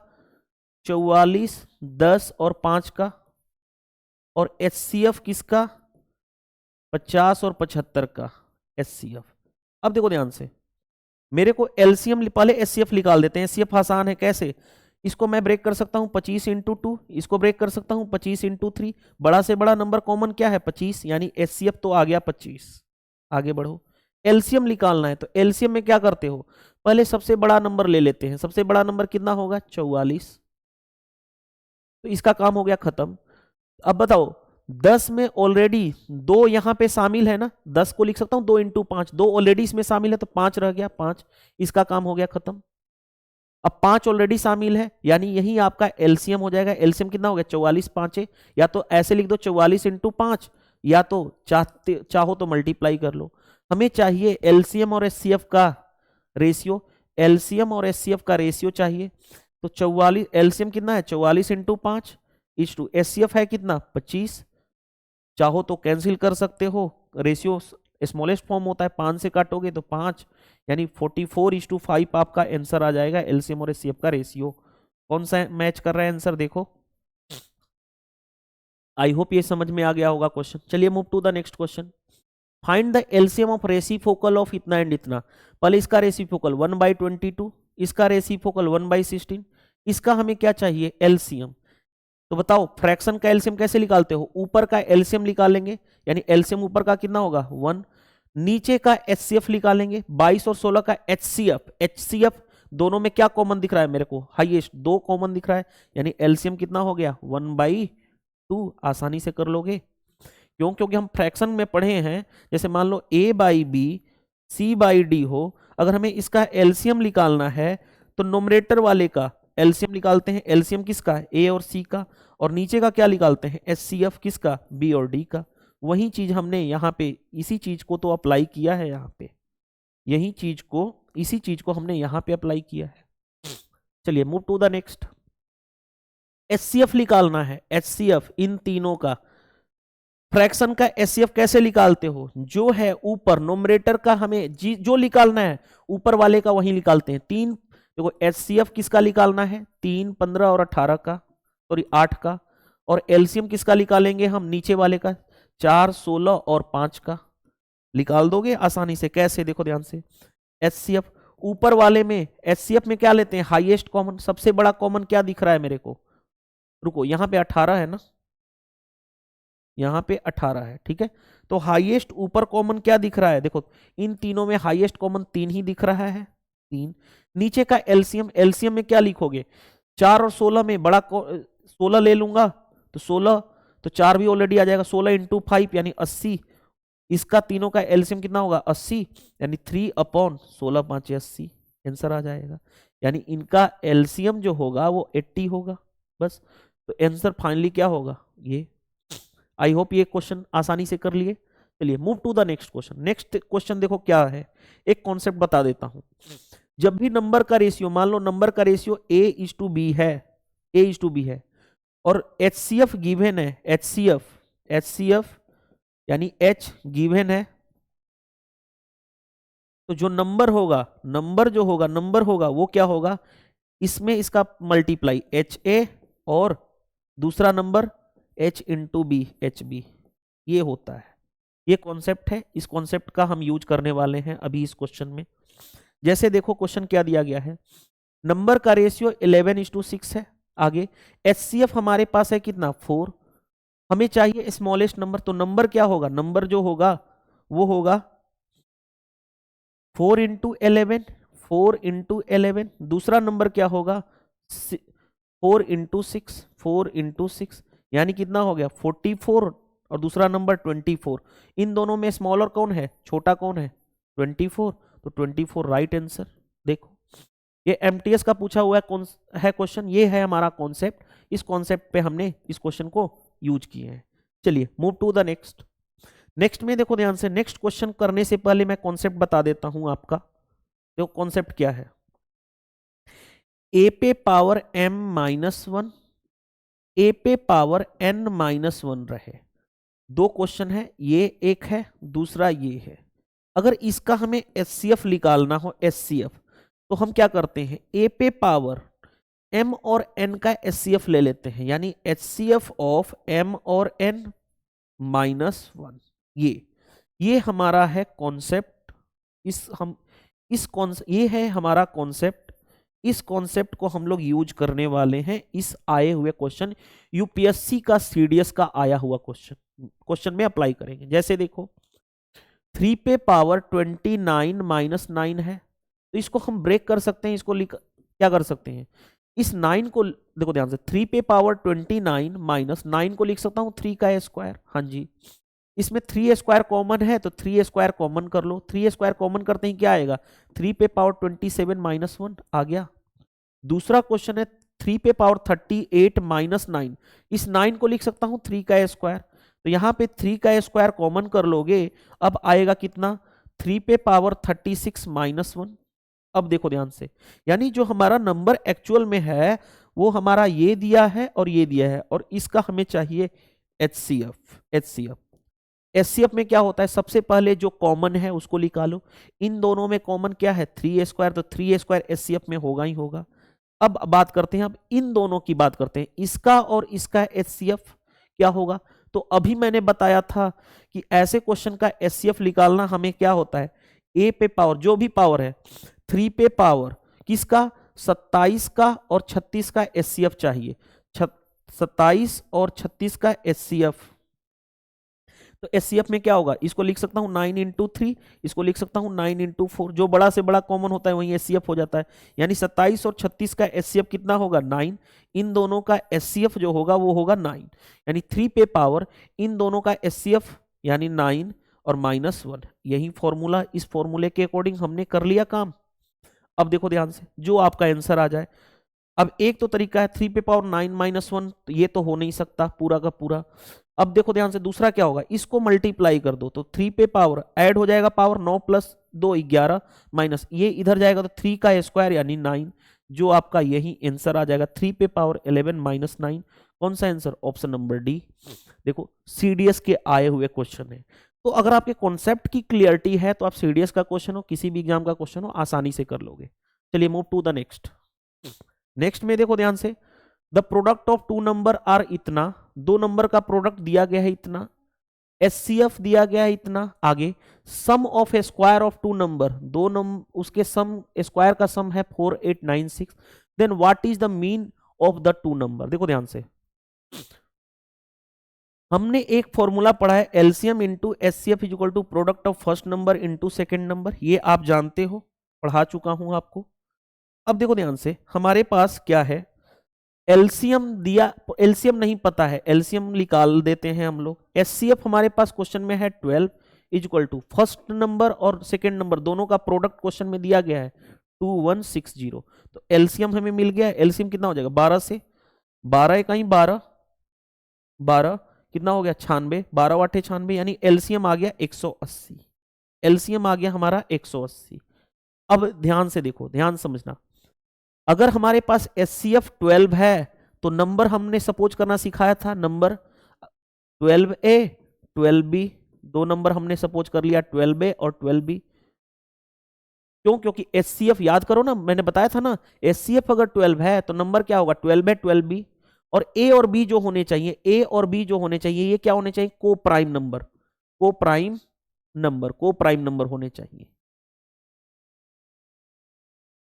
44, 10 और 5 का, और एचसीएफ किसका, 50 और 75 का एचसीएफ। अब देखो ध्यान से, मेरे को एलसीएम पहले एचसीएफ निकाल देते हैं। एचसीएफ आसान है, कैसे, इसको मैं ब्रेक कर सकता हूं 25 इंटू 2, इसको ब्रेक कर सकता हूं 25 इंटू 3, बड़ा से बड़ा नंबर कॉमन क्या है 25, यानी एचसीएफ तो आ गया 25। आगे बढ़ो, एलसीएम निकालना है तो एलसीएम में क्या करते हो, पहले सबसे बड़ा नंबर ले लेते हैं। सबसे बड़ा नंबर कितना होगा 44, तो इसका काम हो गया खत्म। अब बताओ 10 में ऑलरेडी 2 यहां पे शामिल है ना, 10 को लिख सकता हूं 2 इंटू 5, 2 ऑलरेडी इसमें शामिल है तो 5 रह गया 5, इसका काम हो गया खत्म। अब 5 ऑलरेडी शामिल है यानी यही आपका एलसीएम हो जाएगा। एलसीएम कितना हो गया 44, 5 है, या तो ऐसे लिख दो 44 इंटू 5, या तो चाहो तो मल्टीप्लाई कर लो। हमें चाहिए एलसीएम और एचसीएफ का रेशियो, एलसीएम और एचसीएफ का रेशियो चाहिए। तो 44 एलसीएम कितना है 44 इंटू 5 इज टू एचसीएफ है कितना 25, चाहो तो कैंसिल कर सकते हो, रेशियो स्मॉलेस्ट फॉर्म होता है, 5 से काटोगे तो 5, यानी 44:5 आपका आंसर आ जाएगा एलसीएम और एचसीएफ का रेशियो। कौन सा मैच कर रहा है आंसर देखो। आई होप ये समझ में आ गया होगा क्वेश्चन। चलिए move to the next question. Find the LCM of reciprocal of इतना एंड इतना। पहले इसका रेसिप्रोकल 1/22, इसका रेसिप्रोकल 1/16, इसका हमें क्या चाहिए एलसीएम। तो बताओ फ्रैक्शन का एलसीएम कैसे निकालते हो, ऊपर का एलसीएम निकालेंगे, यानी एलसीएम ऊपर का कितना होगा 1, नीचे का एचसीएफ निकालेंगे 22 और 16 का एचसीएफ। एचसीएफ दोनों में क्या कॉमन दिख रहा है मेरे को, हाईएस्ट 2 कॉमन दिख रहा है, यानी एलसीएम कितना हो गया 1/2। आसानी से कर लोगे क्यों, क्योंकि हम फ्रैक्शन में पढ़े हैं, जैसे मान लो a/b c/d हो, अगर हमें इसका एलसीएम निकालना है तो नोमरेटर वाले का एलसीएम निकालते हैं। एलसीएम किसका a और c का, और नीचे का क्या निकालते हैं एचसीएफ किसका b और d का। वही चीज हमने यहाँ पे इसी चीज को तो अप्लाई किया है, यहाँ पे यही चीज को इसी चीज को हमने यहाँ पे अप्लाई किया है। चलिए move to the next. HCF निकालना है, एचसीएफ इन तीनों का। फ्रैक्शन का एचसीएफ कैसे निकालते हो, जो है ऊपर नोमरेटर का हमें जो निकालना है ऊपर वाले का वही निकालते हैं। 3 देखो एचसीएफ किसका निकालना है 3, 15 और 18 का, सॉरी 8 का, और एलसीएम किसका निकालेंगे हम नीचे वाले का 4, 16 और 5 का। निकाल दोगे आसानी से, कैसे देखो ध्यान से। एचसीएफ ऊपर वाले में एचसीएफ में क्या लेते हैं हाईएस्ट कॉमन, सबसे बड़ा कॉमन क्या दिख रहा है मेरे को, रुको यहाँ पे 18 है ना, यहाँ पे 18 है, ठीक है। तो हाईएस्ट ऊपर कॉमन क्या दिख रहा है, देखो इन तीनों में हाईएस्ट कॉमन 3 ही दिख रहा है 3। नीचे का एलसीएम, एलसीएम में क्या लिखोगे 4 और 16 में बड़ा 16 ले लूंगा तो 16, तो 4 भी ऑलरेडी आ जाएगा, 16 इंटू 5 यानी 80। इसका तीनों का एलसीएम कितना होगा 80, यानी 3/16 5 80 आंसर आ जाएगा। यानी इनका एलसीएम जो होगा वो 80 होगा बस। तो आंसर फाइनली क्या होगा ये। आई होप ये क्वेश्चन आसानी से कर लिए। चलिए move to the next question. Next question देखो क्या है, एक कॉन्सेप्ट बता देता हूं। जब भी नंबर का रेशियो, मान लो नंबर का रेशियो a/b है, a/b है, और एचसीएफ गिवन है, एचसीएफ यानी h गिवन है, तो जो नंबर होगा, नंबर होगा वो क्या होगा, इसमें इसका मल्टीप्लाई HA और दूसरा नंबर H इंटू बी HB, ये होता है। ये कॉन्सेप्ट है, इस कॉन्सेप्ट का हम यूज करने वाले हैं अभी इस क्वेश्चन में। जैसे देखो क्वेश्चन क्या दिया गया है, नंबर का रेशियो 11:6 है। आगे एचसीएफ हमारे पास है कितना 4, हमें चाहिए स्मॉलेस्ट नंबर, तो नंबर क्या होगा, नंबर जो होगा वो होगा 4 इंटू 11, दूसरा नंबर क्या होगा 4 इंटू 6, यानी कितना हो गया 44, और दूसरा नंबर 24। इन दोनों में स्मॉलर कौन है, छोटा कौन है 24, तो 24 राइट आंसर। देखो ये एमटीएस का पूछा हुआ है क्वेश्चन, ये है हमारा कॉन्सेप्ट, इस कॉन्सेप्ट पे हमने इस क्वेश्चन को यूज किए हैं। चलिए move to the next. Next में देखो ध्यान से, नेक्स्ट क्वेश्चन करने से पहले मैं कॉन्सेप्ट बता देता हूं आपका। देखो कॉन्सेप्ट क्या है, ए पे पावर m माइनस वन, ए पे पावर n माइनस वन रहे। दो क्वेश्चन है, ये एक है, दूसरा ये है। अगर इसका हमें एचसीएफ निकालना हो, एचसीएफ, तो हम क्या करते हैं, ए पे पावर m और n का एचसीएफ ले लेते हैं, यानी एचसीएफ ऑफ m और n माइनस वन। ये हमारा है कॉन्सेप्ट। ये है हमारा कॉन्सेप्ट। इस कॉन्सेप्ट को हम लोग यूज करने वाले हैं इस आए हुए क्वेश्चन, यूपीएससी का सीडीएस का आया हुआ क्वेश्चन में अप्लाई करेंगे। जैसे देखो 3 पे पावर 29 माइनस 9 है, तो इसको हम ब्रेक कर सकते हैं। इसको क्या कर सकते हैं, इस 9 को देखो ध्यान से, 3 पे पावर 29 माइनस 9 को लिख सकता हूं 3 का स्क्वायर। हाँ जी, इसमें 3 स्क्वायर कॉमन है तो 3 स्क्वायर कॉमन कर लो। 3 स्क्वायर कॉमन करते ही क्या आएगा, 3 पे पावर 27 माइनस 1 आ गया। दूसरा क्वेश्चन है 3 पे पावर 38 माइनस 9, इस 9 को लिख सकता हूं 3 का स्क्वायर। तो यहां पे 3 का स्क्वायर कॉमन कर लोगे, अब आएगा कितना, 3 पे पावर 36 माइनस 1। अब देखो ध्यान से, यानी जो हमारा नंबर एक्चुअल में है वो हमारा ये दिया है और ये दिया है, और इसका हमें चाहिए एचसीएफ। एचसीएफ में क्या होता है, सबसे पहले जो कॉमन है उसको निकालो। इन दोनों में कॉमन क्या है, 3 स्क्वायर, तो 3 स्क्वायर एचसीएफ में होगा ही होगा। अब बात करते हैं, अब इन दोनों की बात करते हैं, इसका और इसका एचसीएफ क्या होगा। तो अभी मैंने बताया था कि ऐसे क्वेश्चन का एचसीएफ निकालना हमें क्या होता है, ए पे पावर जो भी पावर है, 3 पे पावर किसका, 27 का और 36 का एचसीएफ चाहिए। 27 और 36 का एचसीएफ, तो एचसीएफ में क्या होगा, इसको लिख सकता हूं 9 इंटू 3, इसको लिख सकता हूं 9 इंटू 4, जो बड़ा से बड़ा कॉमन होता है वही एचसीएफ हो जाता है। यानी 27 और 36 का एचसीएफ कितना होगा, 9। इन दोनों का एचसीएफ जो होगा वो होगा 9, यानी 3 पे पावर इन दोनों का एचसीएफ यानी 9 और माइनस 1। यही फॉर्मूला, इस फॉर्मूले के अकॉर्डिंग हमने कर लिया काम। अब देखो ध्यान से, जो आपका आंसर आ जाए। अब एक तो तरीका है 3 पे पावर 9 माइनस 1, तो ये तो हो नहीं सकता पूरा का पूरा। अब देखो ध्यान से, दूसरा क्या होगा, इसको मल्टीप्लाई कर दो, तो 3 पे पावर ऐड हो जाएगा, पावर 9 प्लस 2 11 माइनस ये इधर जाएगा, तो 3 का स्क्वायर यानी 9, जो आपका यही आंसर आ जाएगा 3 पे पावर 11 माइनस 9। कौन सा आंसर, ऑप्शन नंबर डी। देखो सीडीएस के आए हुए क्वेश्चन है, तो अगर आपके कॉन्सेप्ट की क्लियरिटी है तो आप सीडीएस का क्वेश्चन हो, किसी भी एग्जाम का क्वेश्चन हो, आसानी से कर लोगे। चलिए मूव टू द नेक्स्ट में देखो ध्यान से, the product of two number are इतना, दो नंबर का प्रोडक्ट दिया गया है इतना, एचसीएफ दिया गया है इतना। आगे sum of a square of two number, दो नंबर उसके सम स्क्वायर का सम है 4896, then what is the mean of the two number. देखो ध्यान से, हमने एक फॉर्मूला पढ़ा है, LCM into HCF is equal to product of first number into second number, ये आप जानते हो, पढ़ा चुका हूं आपको। अब देखो ध्यान से, हमारे पास क्या है, एलसीएम दिया, एलसीएम नहीं पता है, एलसीएम निकाल देते हैं हम लोग। एचसीएफ हमारे पास क्वेश्चन में है 12 is equal to first number और सेकेंड नंबर दोनों का प्रोडक्ट क्वेश्चन में दिया गया है 2160, तो एलसीएम हमें मिल गया। एलसीएम कितना हो जाएगा, 12 से 12 कहीं 12 12 कितना हो गया, 96, 12 8 96, यानी एलसीएम आ गया 180। एलसीएम आ गया हमारा 180। अब ध्यान से देखो, ध्यान समझना, अगर हमारे पास एचसीएफ 12 है तो नंबर हमने सपोज करना सिखाया था, नंबर 12A 12B, दो नंबर हमने सपोज कर लिया 12A और 12B। क्यों, क्योंकि एचसीएफ याद करो ना, मैंने बताया था ना, एचसीएफ अगर 12 है तो नंबर क्या होगा, 12A 12B, और ए और बी जो होने चाहिए, ए और बी जो होने चाहिए, ये क्या होने चाहिए, को प्राइम नंबर, को प्राइम नंबर होने चाहिए।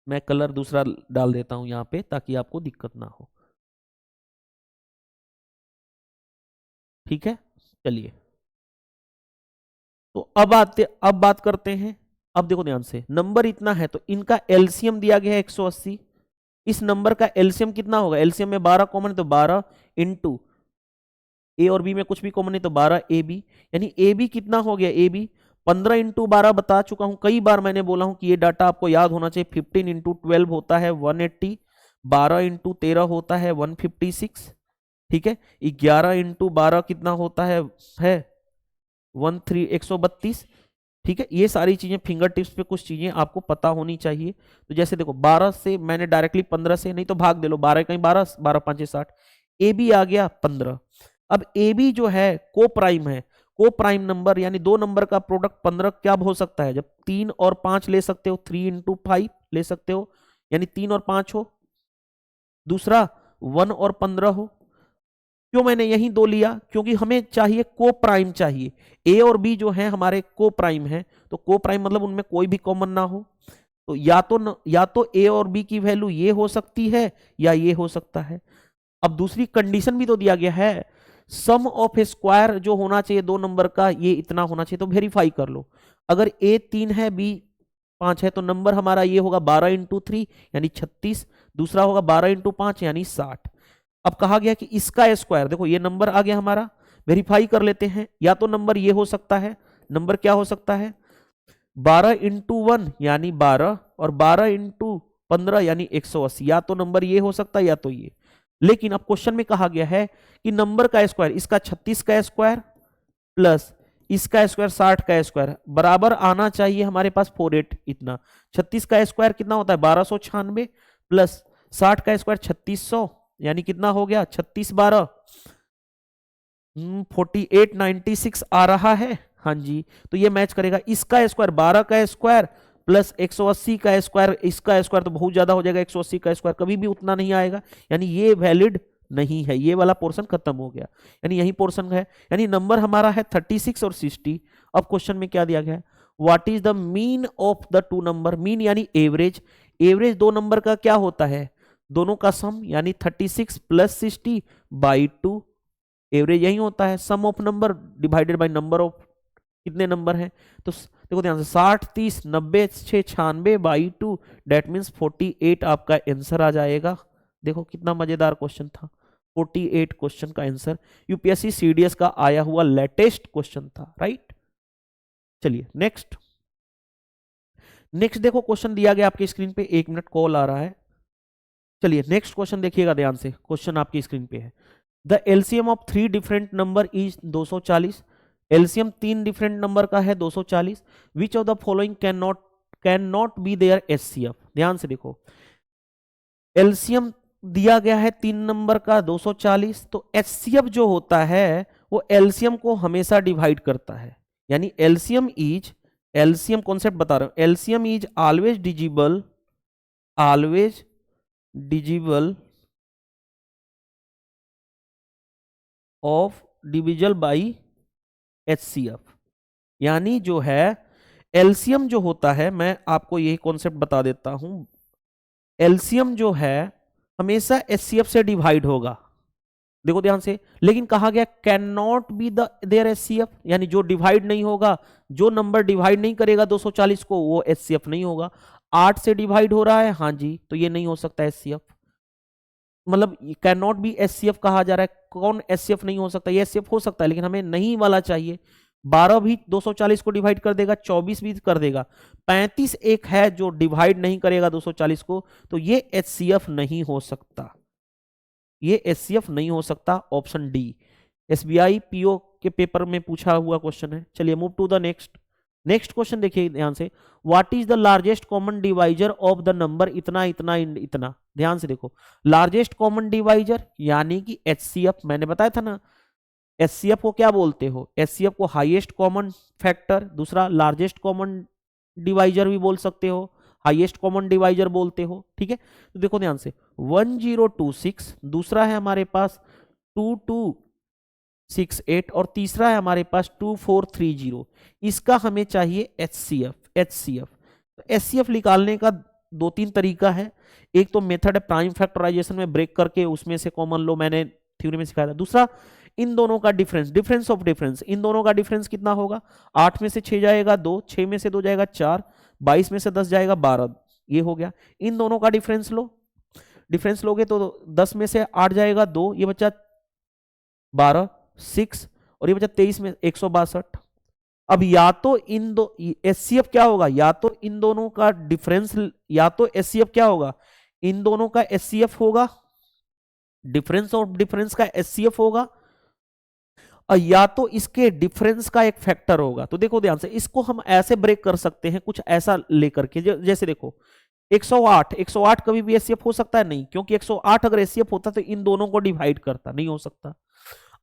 मैं कलर दूसरा डाल देता हूं यहां पे ताकि आपको दिक्कत ना हो, ठीक है। चलिए, तो अब बात करते हैं। अब देखो ध्यान से, नंबर इतना है तो इनका एलसीएम दिया गया है 180, इस नंबर का एलसीएम कितना होगा, एलसीएम में 12 कॉमन है तो 12 इंटू ए और बी में कुछ भी कॉमन नहीं तो 12 ए बी, यानी ए बी कितना हो गया, ए बी 15 इंटू 12 बता चुका हूं, कई बार मैंने बोला हूं कि ये डाटा आपको याद होना चाहिए। 15 इंटू 12 होता है 180, 12 इंटू 13 होता है 156, ठीक है। 11 इंटू 12 कितना होता है 132, ठीक है, ये सारी चीजें फिंगर टिप्स पे कुछ चीजें आपको पता होनी चाहिए। तो जैसे देखो 12 से मैंने डायरेक्टली 15 से, नहीं तो भाग दे लो, 12 कहीं 12, 12 5 60, ए बी आ गया 15। अब ए बी जो है को प्राइम है, को प्राइम नंबर यानी दो नंबर का प्रोडक्ट 15 क्या हो सकता है, जब 3 और 5 ले सकते हो, 3 इंटू 5 ले सकते हो, यानी 3 और 5 हो। दूसरा 1 और 15 हो। क्यों मैंने यही दो लिया, क्योंकि हमें चाहिए को प्राइम चाहिए, ए और बी जो है हमारे को प्राइम है, तो को प्राइम मतलब उनमें कोई भी कॉमन ना हो। तो या तो ए और बी की वैल्यू ये हो सकती है या ये हो सकता है। अब दूसरी कंडीशन भी तो दिया गया है, सम ऑफ ए स्क्वायर जो होना चाहिए दो नंबर का ये इतना होना चाहिए, तो वेरीफाई कर लो। अगर ए 3 है बी 5 है तो नंबर हमारा ये होगा 12 इंटू 3 यानी 36, दूसरा होगा 12 इंटू 5 यानी 60। अब कहा गया कि इसका स्क्वायर, देखो ये नंबर आ गया हमारा, वेरीफाई कर लेते हैं। या तो नंबर ये हो सकता है, नंबर क्या हो सकता है 12 इंटू 1 यानी 12 और 12 इंटू 15 यानी 180, या तो नंबर ये हो सकता है या तो ये। लेकिन अब क्वेश्चन में कहा गया है कि नंबर का स्क्वायर, इसका 36 का स्क्वायर प्लस इसका स्क्वायर 60 का स्क्वायर बराबर आना चाहिए हमारे पास 48 इतना। 36 का स्क्वायर कितना होता है 1296 प्लस 60 का स्क्वायर 3600 यानी कितना हो गया 36 12 4896 आ रहा है। हाँ जी, तो ये मैच करेगा। इसका स्क्वायर 12 का स्क्वायर प्लस 180 का स्क्वायर, इसका स्क्वायर तो बहुत ज्यादा हो जाएगा, 180 का स्क्वायर कभी भी उतना नहीं आएगा, यानी ये वैलिड नहीं है, ये वाला पोर्शन खत्म हो गया, यानी यही पोर्शन है, यानी नंबर हमारा है 36 और 60। अब क्वेश्चन में क्या दिया गया है, what is the mean of the two number, mean यानी एवरेज, एवरेज दो नंबर का क्या होता है दोनों का सम, यानी 36 प्लस 60 बाई 2, एवरेज यही होता है, sum of number divided by number of कितने नंबर हैं। तो देखो ध्यान से 60 30 90 6 96 बाई 2 डेट मीन्स 48 आपका आंसर आ जाएगा। देखो कितना मजेदार क्वेश्चन था, 48 क्वेश्चन का आंसर यूपीएससी सीडीएस का आया हुआ लेटेस्ट क्वेश्चन था, राइट। चलिए नेक्स्ट देखो क्वेश्चन दिया गया आपकी स्क्रीन पे, 1 मिनट कॉल आ रहा है। चलिए नेक्स्ट क्वेश्चन देखिएगा ध्यान से, क्वेश्चन आपकी स्क्रीन पे है, the LCM of 3 different number is 240, LCM 3 different number का है 240, which of the following can not be their HCF. ध्यान से देखो एलसीएम दिया गया है 3 नंबर का 240, तो एचसीएफ जो होता है वो एलसीएम को हमेशा डिवाइड करता है, यानी एलसीएम कॉन्सेप्ट बता रहा हूं, LCM is always डिजिबल of डिविजल by HCF. यानी जो है एलसीएम जो होता है, मैं आपको यही कॉन्सेप्ट बता देता हूं, एलसीएम जो है हमेशा एचसीएफ से डिवाइड होगा, देखो ध्यान से, लेकिन कहा गया can not be their HCF, यानी जो डिवाइड नहीं होगा, जो नंबर डिवाइड नहीं करेगा 240 को वो एचसीएफ नहीं होगा। 8 से डिवाइड हो रहा है, हाँ जी, तो ये नहीं हो सकता एचसीएफ, मतलब कैन नॉट बी एचसीएफ कहा जा रहा है। कौन एचसीएफ नहीं हो सकता, ये एचसीएफ हो सकता है लेकिन हमें नहीं वाला चाहिए। 12 भी 240 को डिवाइड कर देगा, 24 भी कर देगा, 35 एक है जो डिवाइड नहीं करेगा 240 को, तो ये एचसीएफ नहीं हो सकता, ये एचसीएफ नहीं हो सकता। ऑप्शन डी एसबीआई पीओ के पेपर में पूछा हुआ क्वेश्चन है। चलिए move to the next question देखिए ध्यान से, what is the largest common divisor of the number इतना इतना इतना। ध्यान से देखो लार्जेस्ट कॉमन डिवाइजर यानी कि एचसीएफ, मैंने बताया था ना एचसीएफ को क्या बोलते हो, एचसीएफ को हाईएस्ट कॉमन फैक्टर, दूसरा लार्जेस्ट कॉमन डिवाइजर भी बोल सकते हो, हाईएस्ट कॉमन डिवाइजर बोलते हो, ठीक है। तो देखो ध्यान से 1026, दूसरा है हमारे पास 2268 और तीसरा है हमारे पास 2430, इसका हमें चाहिए एचसीएफ। तो एचसीएफ निकालने का 2-3 तरीका है, एक तो मेथड है प्राइम फैक्टराइजेशन में ब्रेक करके उसमें से कॉमन लो, मैंने थ्योरी में सिखाया था। दूसरा इन दोनों का डिफरेंस ऑफ डिफरेंस, इन दोनों का डिफरेंस कितना होगा, 8 में से 6 जाएगा 2, 6 में से 2 जाएगा 4, 22 में से 10 जाएगा 12, ये हो गया। इन दोनों का डिफरेंस लोगे तो 10 में से 8 जाएगा 2, ये बच्चा 12 6 और ये बच्चा 23 में 162। अब या तो इन दो एचसीएफ क्या होगा, या तो इन दोनों का डिफरेंस, या तो एचसीएफ क्या होगा, इन दोनों का एचसीएफ होगा, डिफरेंस ऑफ डिफरेंस का एचसीएफ होगा, या तो इसके डिफरेंस का एक फैक्टर होगा। तो देखो ध्यान से, इसको हम ऐसे ब्रेक कर सकते हैं कुछ ऐसा लेकर के, जैसे देखो 108 कभी भी एचसीएफ हो सकता है? नहीं, क्योंकि 108 अगर एचसीएफ होता तो इन दोनों को डिवाइड करता, नहीं हो सकता।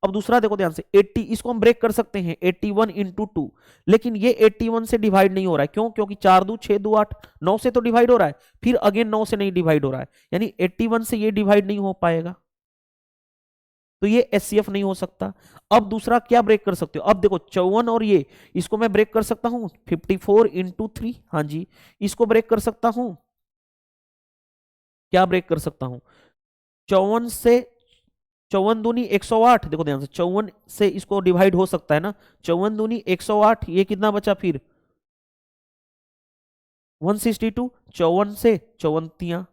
अब दूसरा देखो ध्यान से, 80 इसको हम ब्रेक कर सकते हैं 81 इंटू 2, लेकिन ये 81 से डिवाइड नहीं हो रहा है। क्यों? क्योंकि 4 2 6 2 8, 9 से तो डिवाइड हो रहा है, फिर अगेन 9 से नहीं डिवाइड हो रहा है, यानी 81 से ये डिवाइड नहीं हो पाएगा, तो ये एचसीएफ नहीं हो सकता। अब दूसरा क्या ब्रेक कर सकते हो? अब देखो 54 और ये, इसको मैं ब्रेक कर सकता हूं 54 इंटू 3, हाँ जी, इसको ब्रेक कर सकता हूं, क्या ब्रेक कर सकता हूं? 54 से, 54 दूनी 108, देखो ध्यान से 54 से इसको डिवाइड हो सकता है ना, 54 दूनी 108, ये कितना बचा फिर 162, 54 से 54,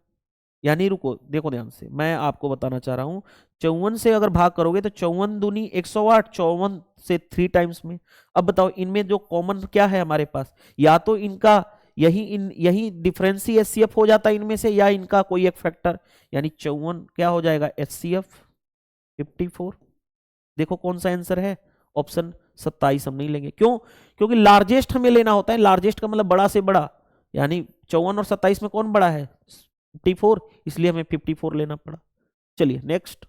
यानी रुको देखो ध्यान से, मैं आपको बताना चाह रहा हूं, 54 से अगर भाग करोगे तो 54 दूनी 108, 54 से 3 टाइम्स में। अब बताओ इनमें जो कॉमन क्या है हमारे पास, या तो इनका यही डिफरेंस ही एचसीएफ हो जाता है इनमें से, या इनका कोई एक फैक्टर, यानी 54 क्या हो जाएगा एचसीएफ 54। देखो कौन सा आंसर है, ऑप्शन 27 हम नहीं लेंगे। क्यों? क्योंकि लार्जेस्ट हमें लेना होता है, लार्जेस्ट का मतलब बड़ा से बड़ा, यानी 54 और 27 में कौन बड़ा है 54, इसलिए हमें 54 लेना पड़ा। चलिए नेक्स्ट,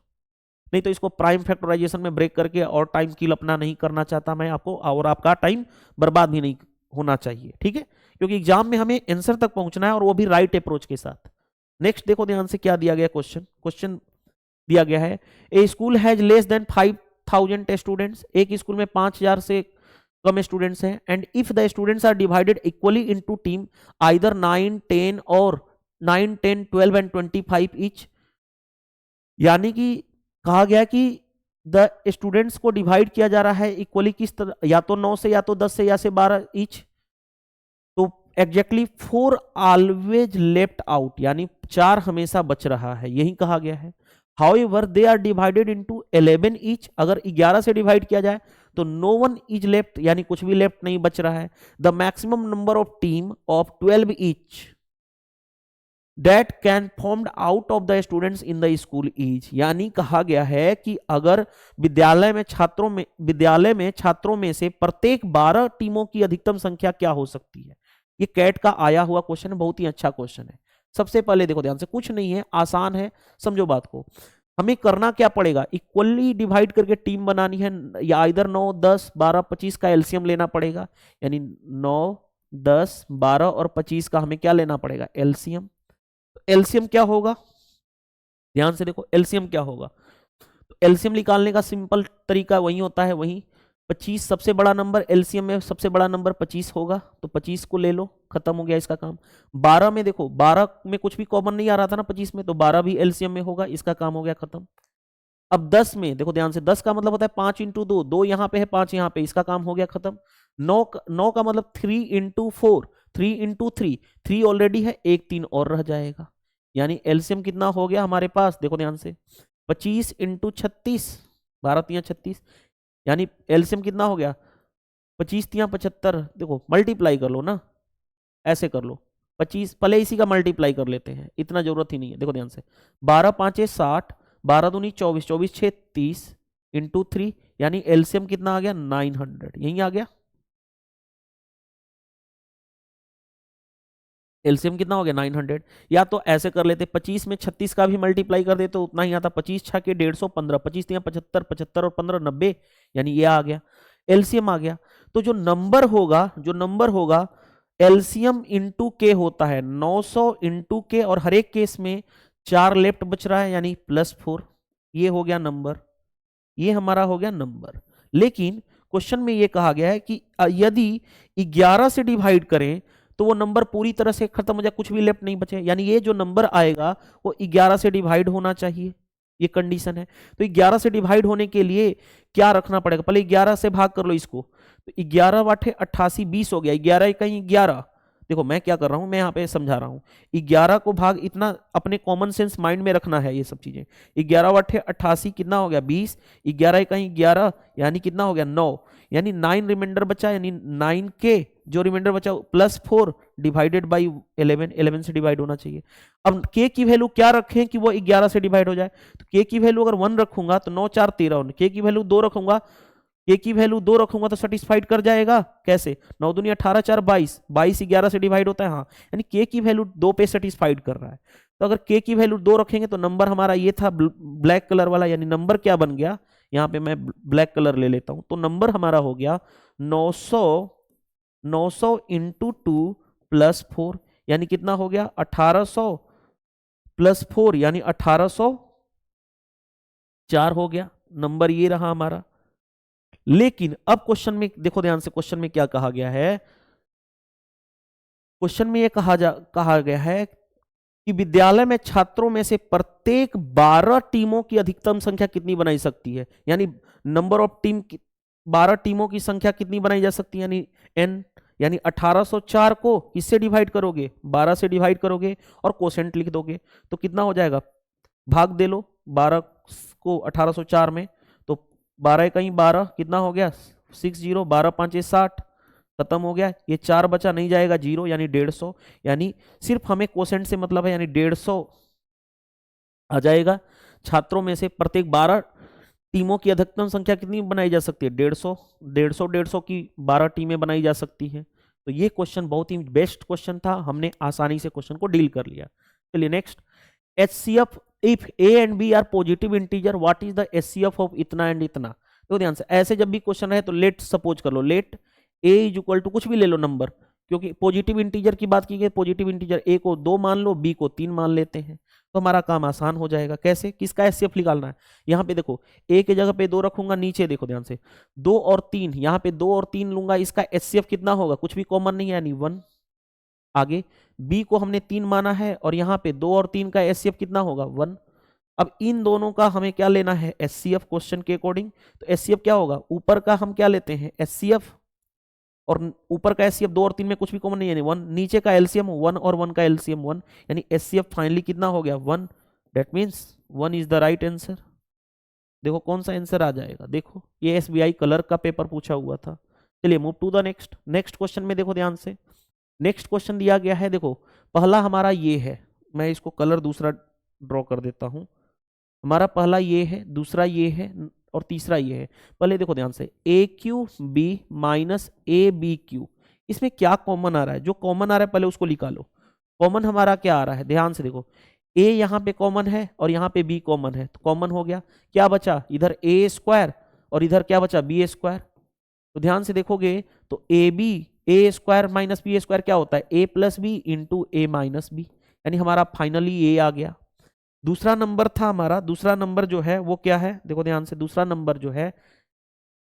नहीं तो इसको प्राइम फैक्टराइजेशन में ब्रेक करके और टाइम किल अपना नहीं करना चाहता मैं आपको, और आपका टाइम बर्बाद भी नहीं होना चाहिए, ठीक है, क्योंकि एग्जाम में हमें आंसर तक पहुंचना है और वो भी राइट अप्रोच के साथ। नेक्स्ट देखो ध्यान से क्या दिया गया क्वेश्चन दिया गया है, a school has less than 5000 students, एक स्कूल में 5000 से कम स्टूडेंट्स हैं, and if the students are divided equally into team either 9 10 और 9 10 12 एंड 25 ईच, यानी कि कहा गया कि द स्टूडेंट्स को डिवाइड किया जा रहा है इक्वली किस तरह, या तो 9 से, या तो 10 से, या से 12 ईच, तो एग्जैक्टली 4 ऑलवेज लेफ्ट आउट, यानी 4 हमेशा बच रहा है, यही कहा गया है। However they are divided into 11 each, अगर 11 से डिवाइड किया जाए तो नो वन इज लेफ्ट, यानी कुछ भी लेफ्ट नहीं बच रहा है। The maximum number of team of 12 each that can formed out of the students in the school is, यानी कहा गया है कि अगर विद्यालय में छात्रों में से प्रत्येक 12 टीमों की अधिकतम संख्या क्या हो सकती है। ये कैट का आया हुआ क्वेश्चन है, बहुत ही अच्छा क्वेश्चन है। सबसे पहले देखो ध्यान से, कुछ नहीं है, आसान है, समझो बात को। हमें करना क्या पड़ेगा, इक्वली डिवाइड करके टीम बनानी है, या इधर 9 10 12 25 का एलसीएम लेना पड़ेगा, यानी 9 10 12 और 25 का हमें क्या लेना पड़ेगा एलसीएम। एलसीएम क्या होगा, ध्यान से देखो एलसीएम क्या होगा, तो एलसीएम निकालने का सिंपल तरीका वही होता है, वही 25 सबसे बड़ा नंबर, एलसीएम में सबसे बड़ा नंबर 25 होगा, तो 25 को ले लो, खत्म हो गया इसका काम। 12 में देखो, 12 में कुछ भी कॉमन नहीं आ रहा था ना 25 में, तो 12 भी एलसीएम में होगा, इसका काम हो गया खत्म। अब 10 में देखो ध्यान से, 10 का मतलब होता है 5 इंटू 2, 2 यहाँ पे है 5 यहाँ पे, इसका काम हो गया खत्म। 9 का मतलब 3 इंटू 4, 3 इंटू 3, 3 ऑलरेडी है, एक 3 और रह जाएगा, यानी एलसीएम कितना हो गया हमारे पास, देखो ध्यान से 25 इंटू 36, 12 3 36, यानी एलसीएम कितना हो गया 25 3 75, देखो मल्टीप्लाई कर लो ना, ऐसे कर लो, 25 पहले इसी का मल्टीप्लाई कर लेते हैं, इतना जरूरत ही नहीं है। देखो ध्यान से 12 5 60, 12 दूनी 24, 24 6 30 इंटू 3, यानी एलसीएम कितना आ गया 900, यही आ गया एलसीएम कितना हो गया 900। या तो ऐसे कर लेते, 25 में 36 का भी मल्टीप्लाई कर देते तो उतना ही आता, 25 6 के 150, 15 25 3 75, 75 और 15 90, यानी ये आ गया एलसीएम आ गया। तो जो नंबर होगा एलसीएम इंटू के होता है 900 इंटू के, और हर एक केस में 4 लेफ्ट बच रहा है, यानी +4, ये हो गया नंबर, ये हमारा हो गया नंबर। लेकिन क्वेश्चन में ये कहा गया है कि यदि 11 से डिवाइड करें तो वो नंबर पूरी तरह से खत्म हो जाए, कुछ भी लेफ्ट नहीं बचे, यानी ये जो नंबर आएगा वो 11 से डिवाइड होना चाहिए, ये कंडीशन है। तो 11 से डिवाइड होने के लिए क्या रखना पड़ेगा, पहले 11 से भाग कर लो इसको, तो 11 वाटे 88 20 हो गया, 11 कहीं 11, देखो मैं क्या कर रहा हूं, मैं यहाँ पे समझा रहा हूं, 11 को भाग, इतना अपने कॉमन सेंस माइंड में रखना है ये सब चीजें। 11 वाटे 88 कितना हो गया 20, 11 कहीं 11, यानी कितना हो गया 9, यानी 9 रिमाइंडर बचा, यानी 9 के जो रिमाइंडर बचा +4 डिवाइडेड बाई 11, 11 से डिवाइड होना चाहिए। अब के की वैल्यू क्या रखें कि वो 11 से डिवाइड हो जाए, तो के की वैल्यू अगर 1 रखूंगा तो 9 4 13, के की वैल्यू 2 रखूंगा के की वैल्यू 2 रखूंगा तो सेटिस्फाइड कर जाएगा। कैसे? 9 दूनी 18 4 22, 22 11 से डिवाइड होता है, हाँ, यानी के की वैल्यू 2 पे सेटिस्फाइड कर रहा है। तो अगर के की वैल्यू 2 रखेंगे तो नंबर हमारा ये था ब्लैक कलर वाला, यानी नंबर क्या बन गया, यहाँ पे मैं ब्लैक कलर ले लेता हूं, तो नंबर हमारा हो गया 900 इंटू 2 प्लस 4, यानी कितना हो गया 1800 प्लस 4 यानी 1804 हो गया। नंबर ये रहा हमारा। लेकिन अब क्वेश्चन में देखो ध्यान से, क्वेश्चन में क्या कहा गया है, क्वेश्चन में ये कहा गया है कि विद्यालय में छात्रों में से प्रत्येक 12 टीमों की अधिकतम संख्या कितनी बनाई सकती है, यानी नंबर ऑफ टीम 12 टीमों की संख्या कितनी बनाई जा सकती है, यानी n, यानी 1804 को किससे डिवाइड करोगे, 12 से डिवाइड करोगे और कोसेंट लिख दोगे तो कितना हो जाएगा, भाग दे लो 12 को 1804 में, तो 12 कहीं 12 कितना हो गया 60, 12 5 60, खत्म हो गया। ये 4 बचा, नहीं जाएगा 0, यानी 150, यानी सिर्फ हमें कोसेंट से मतलब है, यानी 150 आ जाएगा। छात्रों में से प्रत्येक 12 टीमों की अधिकतम संख्या कितनी बनाई जा सकती है, 150 की 12 टीमें बनाई जा सकती हैं। तो ये क्वेश्चन बहुत ही बेस्ट क्वेश्चन था, हमने आसानी से क्वेश्चन को डील कर लिया। चलिए next, HCF if A and B are positive integer what is the HCF of इतना एंड इतना। तो ध्यान से, ऐसे जब भी क्वेश्चन है तो लेट सपोज कर लो, let A is equal to कुछ भी ले लो नंबर, क्योंकि पॉजिटिव इंटीजर की बात की गई, पॉजिटिव इंटीजर A को 2 मान लो, B को 3 मान लेते हैं, तो हमारा काम आसान हो जाएगा। कैसे? किसका HCF निकालना है, यहाँ पे देखो A की जगह पे 2 रखूंगा, नीचे देखो ध्यान से 2 और 3, यहाँ पे 2 और 3 लूंगा, इसका HCF कितना होगा, कुछ भी कॉमन नहीं है यानी 1। आगे B को हमने 3 माना है और यहाँ पे 2 और 3 का HCF कितना होगा 1। अब इन दोनों का हमें क्या लेना है, HCF क्वेश्चन के अकॉर्डिंग। तो HCF क्या होगा, ऊपर का हम क्या लेते हैं HCF, और ऊपर का HCF 2 और 3 में कुछ भी कॉमन नहीं है, यानी 1, नीचे का LCM 1 और 1 का LCM 1, यानी HCF फाइनली कितना हो गया 1। That means 1 is the right answer. देखो कौन सा आंसर आ जाएगा, देखो ये SBI कलर का पेपर पूछा हुआ था। चलिए move to the next. Next question में देखो ध्यान से, नेक्स्ट क्वेश्चन दिया गया है, देखो पहला हमारा ये है, मैं इसको कलर दूसरा ड्रॉ कर देता हूं। हमारा पहला ये है, दूसरा ये है और तीसरा ये है। पहले देखो ध्यान से, AQB माइनस ABQ, इसमें क्या कॉमन आ रहा है, जो कॉमन आ रहा है पहले उसको निकालो। कॉमन हमारा क्या आ रहा है, ध्यान से देखो, A यहाँ पे कॉमन है और यहाँ पे B कॉमन है, तो कॉमन हो गया, क्या बचा इधर A स्क्वायर और इधर क्या बचा B स्क्वायर। तो ध्यान से देखोगे तो A square minus B square क्या होता है, A plus B into A minus B, यानी हमारा फाइनली A आ गया। दूसरा नंबर था हमारा, दूसरा नंबर जो है वो क्या है, देखो ध्यान से, दूसरा नंबर जो है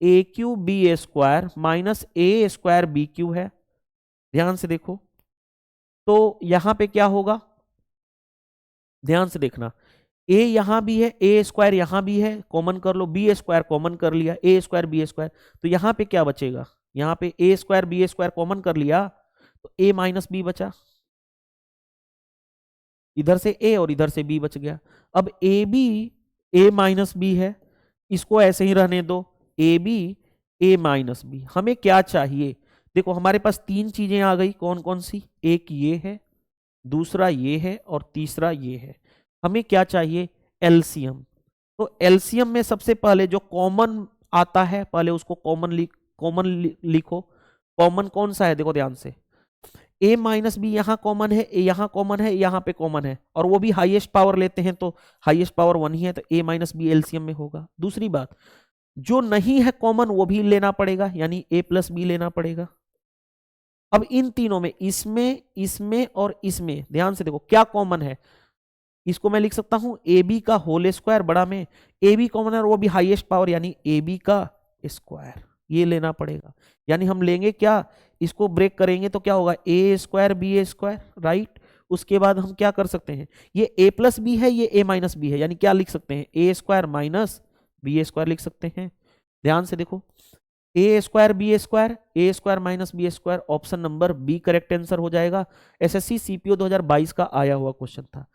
AQB square minus A square BQ है। ध्यान से देखो, तो यहां पे क्या होगा, ध्यान से देखना, A यहां भी है, A स्क्वायर यहां भी है, कॉमन कर लो, B स्क्वायर कॉमन कर लिया, A स्क्वायर B स्क्वायर, तो यहां पे क्या बचेगा, यहां पे A square B square common कर लिया तो A माइनस B बचा, इधर से A और इधर से B बच गया। अब AB A माइनस बी है, इसको ऐसे ही रहने दो, AB A माइनस बी। हमें क्या चाहिए, देखो हमारे पास 3 चीजें आ गई, कौन कौन सी, एक ये है, दूसरा ये है और तीसरा ये है। हमें क्या चाहिए, एलसीएम। तो एलसीएम में सबसे पहले जो कॉमन आता है पहले उसको कॉमन लिखो। कॉमन कौन सा है, देखो ध्यान से, A माइनस बी यहाँ कॉमन है, A यहाँ कॉमन है, यहाँ पे कॉमन है, और वो भी हाईएस्ट पावर लेते हैं तो हाईएस्ट पावर 1 ही है, तो A माइनस बी एलसीएम में होगा। दूसरी बात, जो नहीं है कॉमन वो भी लेना पड़ेगा, यानी A प्लस बी लेना पड़ेगा। अब इन तीनों में, इसमें इसमें और इसमें ध्यान से देखो क्या कॉमन है, इसको मैं लिख सकता हूं AB का होल स्क्वायर, बड़ा में AB कॉमन है और वो भी हाईएस्ट पावर, यानी AB का स्क्वायर, ये लेना पड़ेगा। यानी हम लेंगे क्या, इसको ब्रेक करेंगे तो क्या होगा, A square B square, right. उसके बाद हम क्या कर सकते हैं, ये A प्लस बी है, ये A माइनस बी है, यानी क्या लिख सकते हैं, A square minus B square लिख सकते हैं। ध्यान से देखो, A square B square, A square minus B square, option number B correct answer हो जाएगा। SSC CPO 2022 का आया हुआ क्वेश्चन था।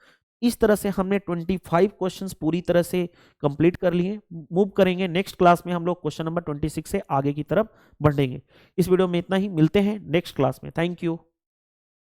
इस तरह से हमने 25 क्वेश्चंस पूरी तरह से कंप्लीट कर लिए। मूव करेंगे नेक्स्ट क्लास में, हम लोग क्वेश्चन नंबर 26 से आगे की तरफ बढ़ेंगे। इस वीडियो में इतना ही, मिलते हैं नेक्स्ट क्लास में। Thank you.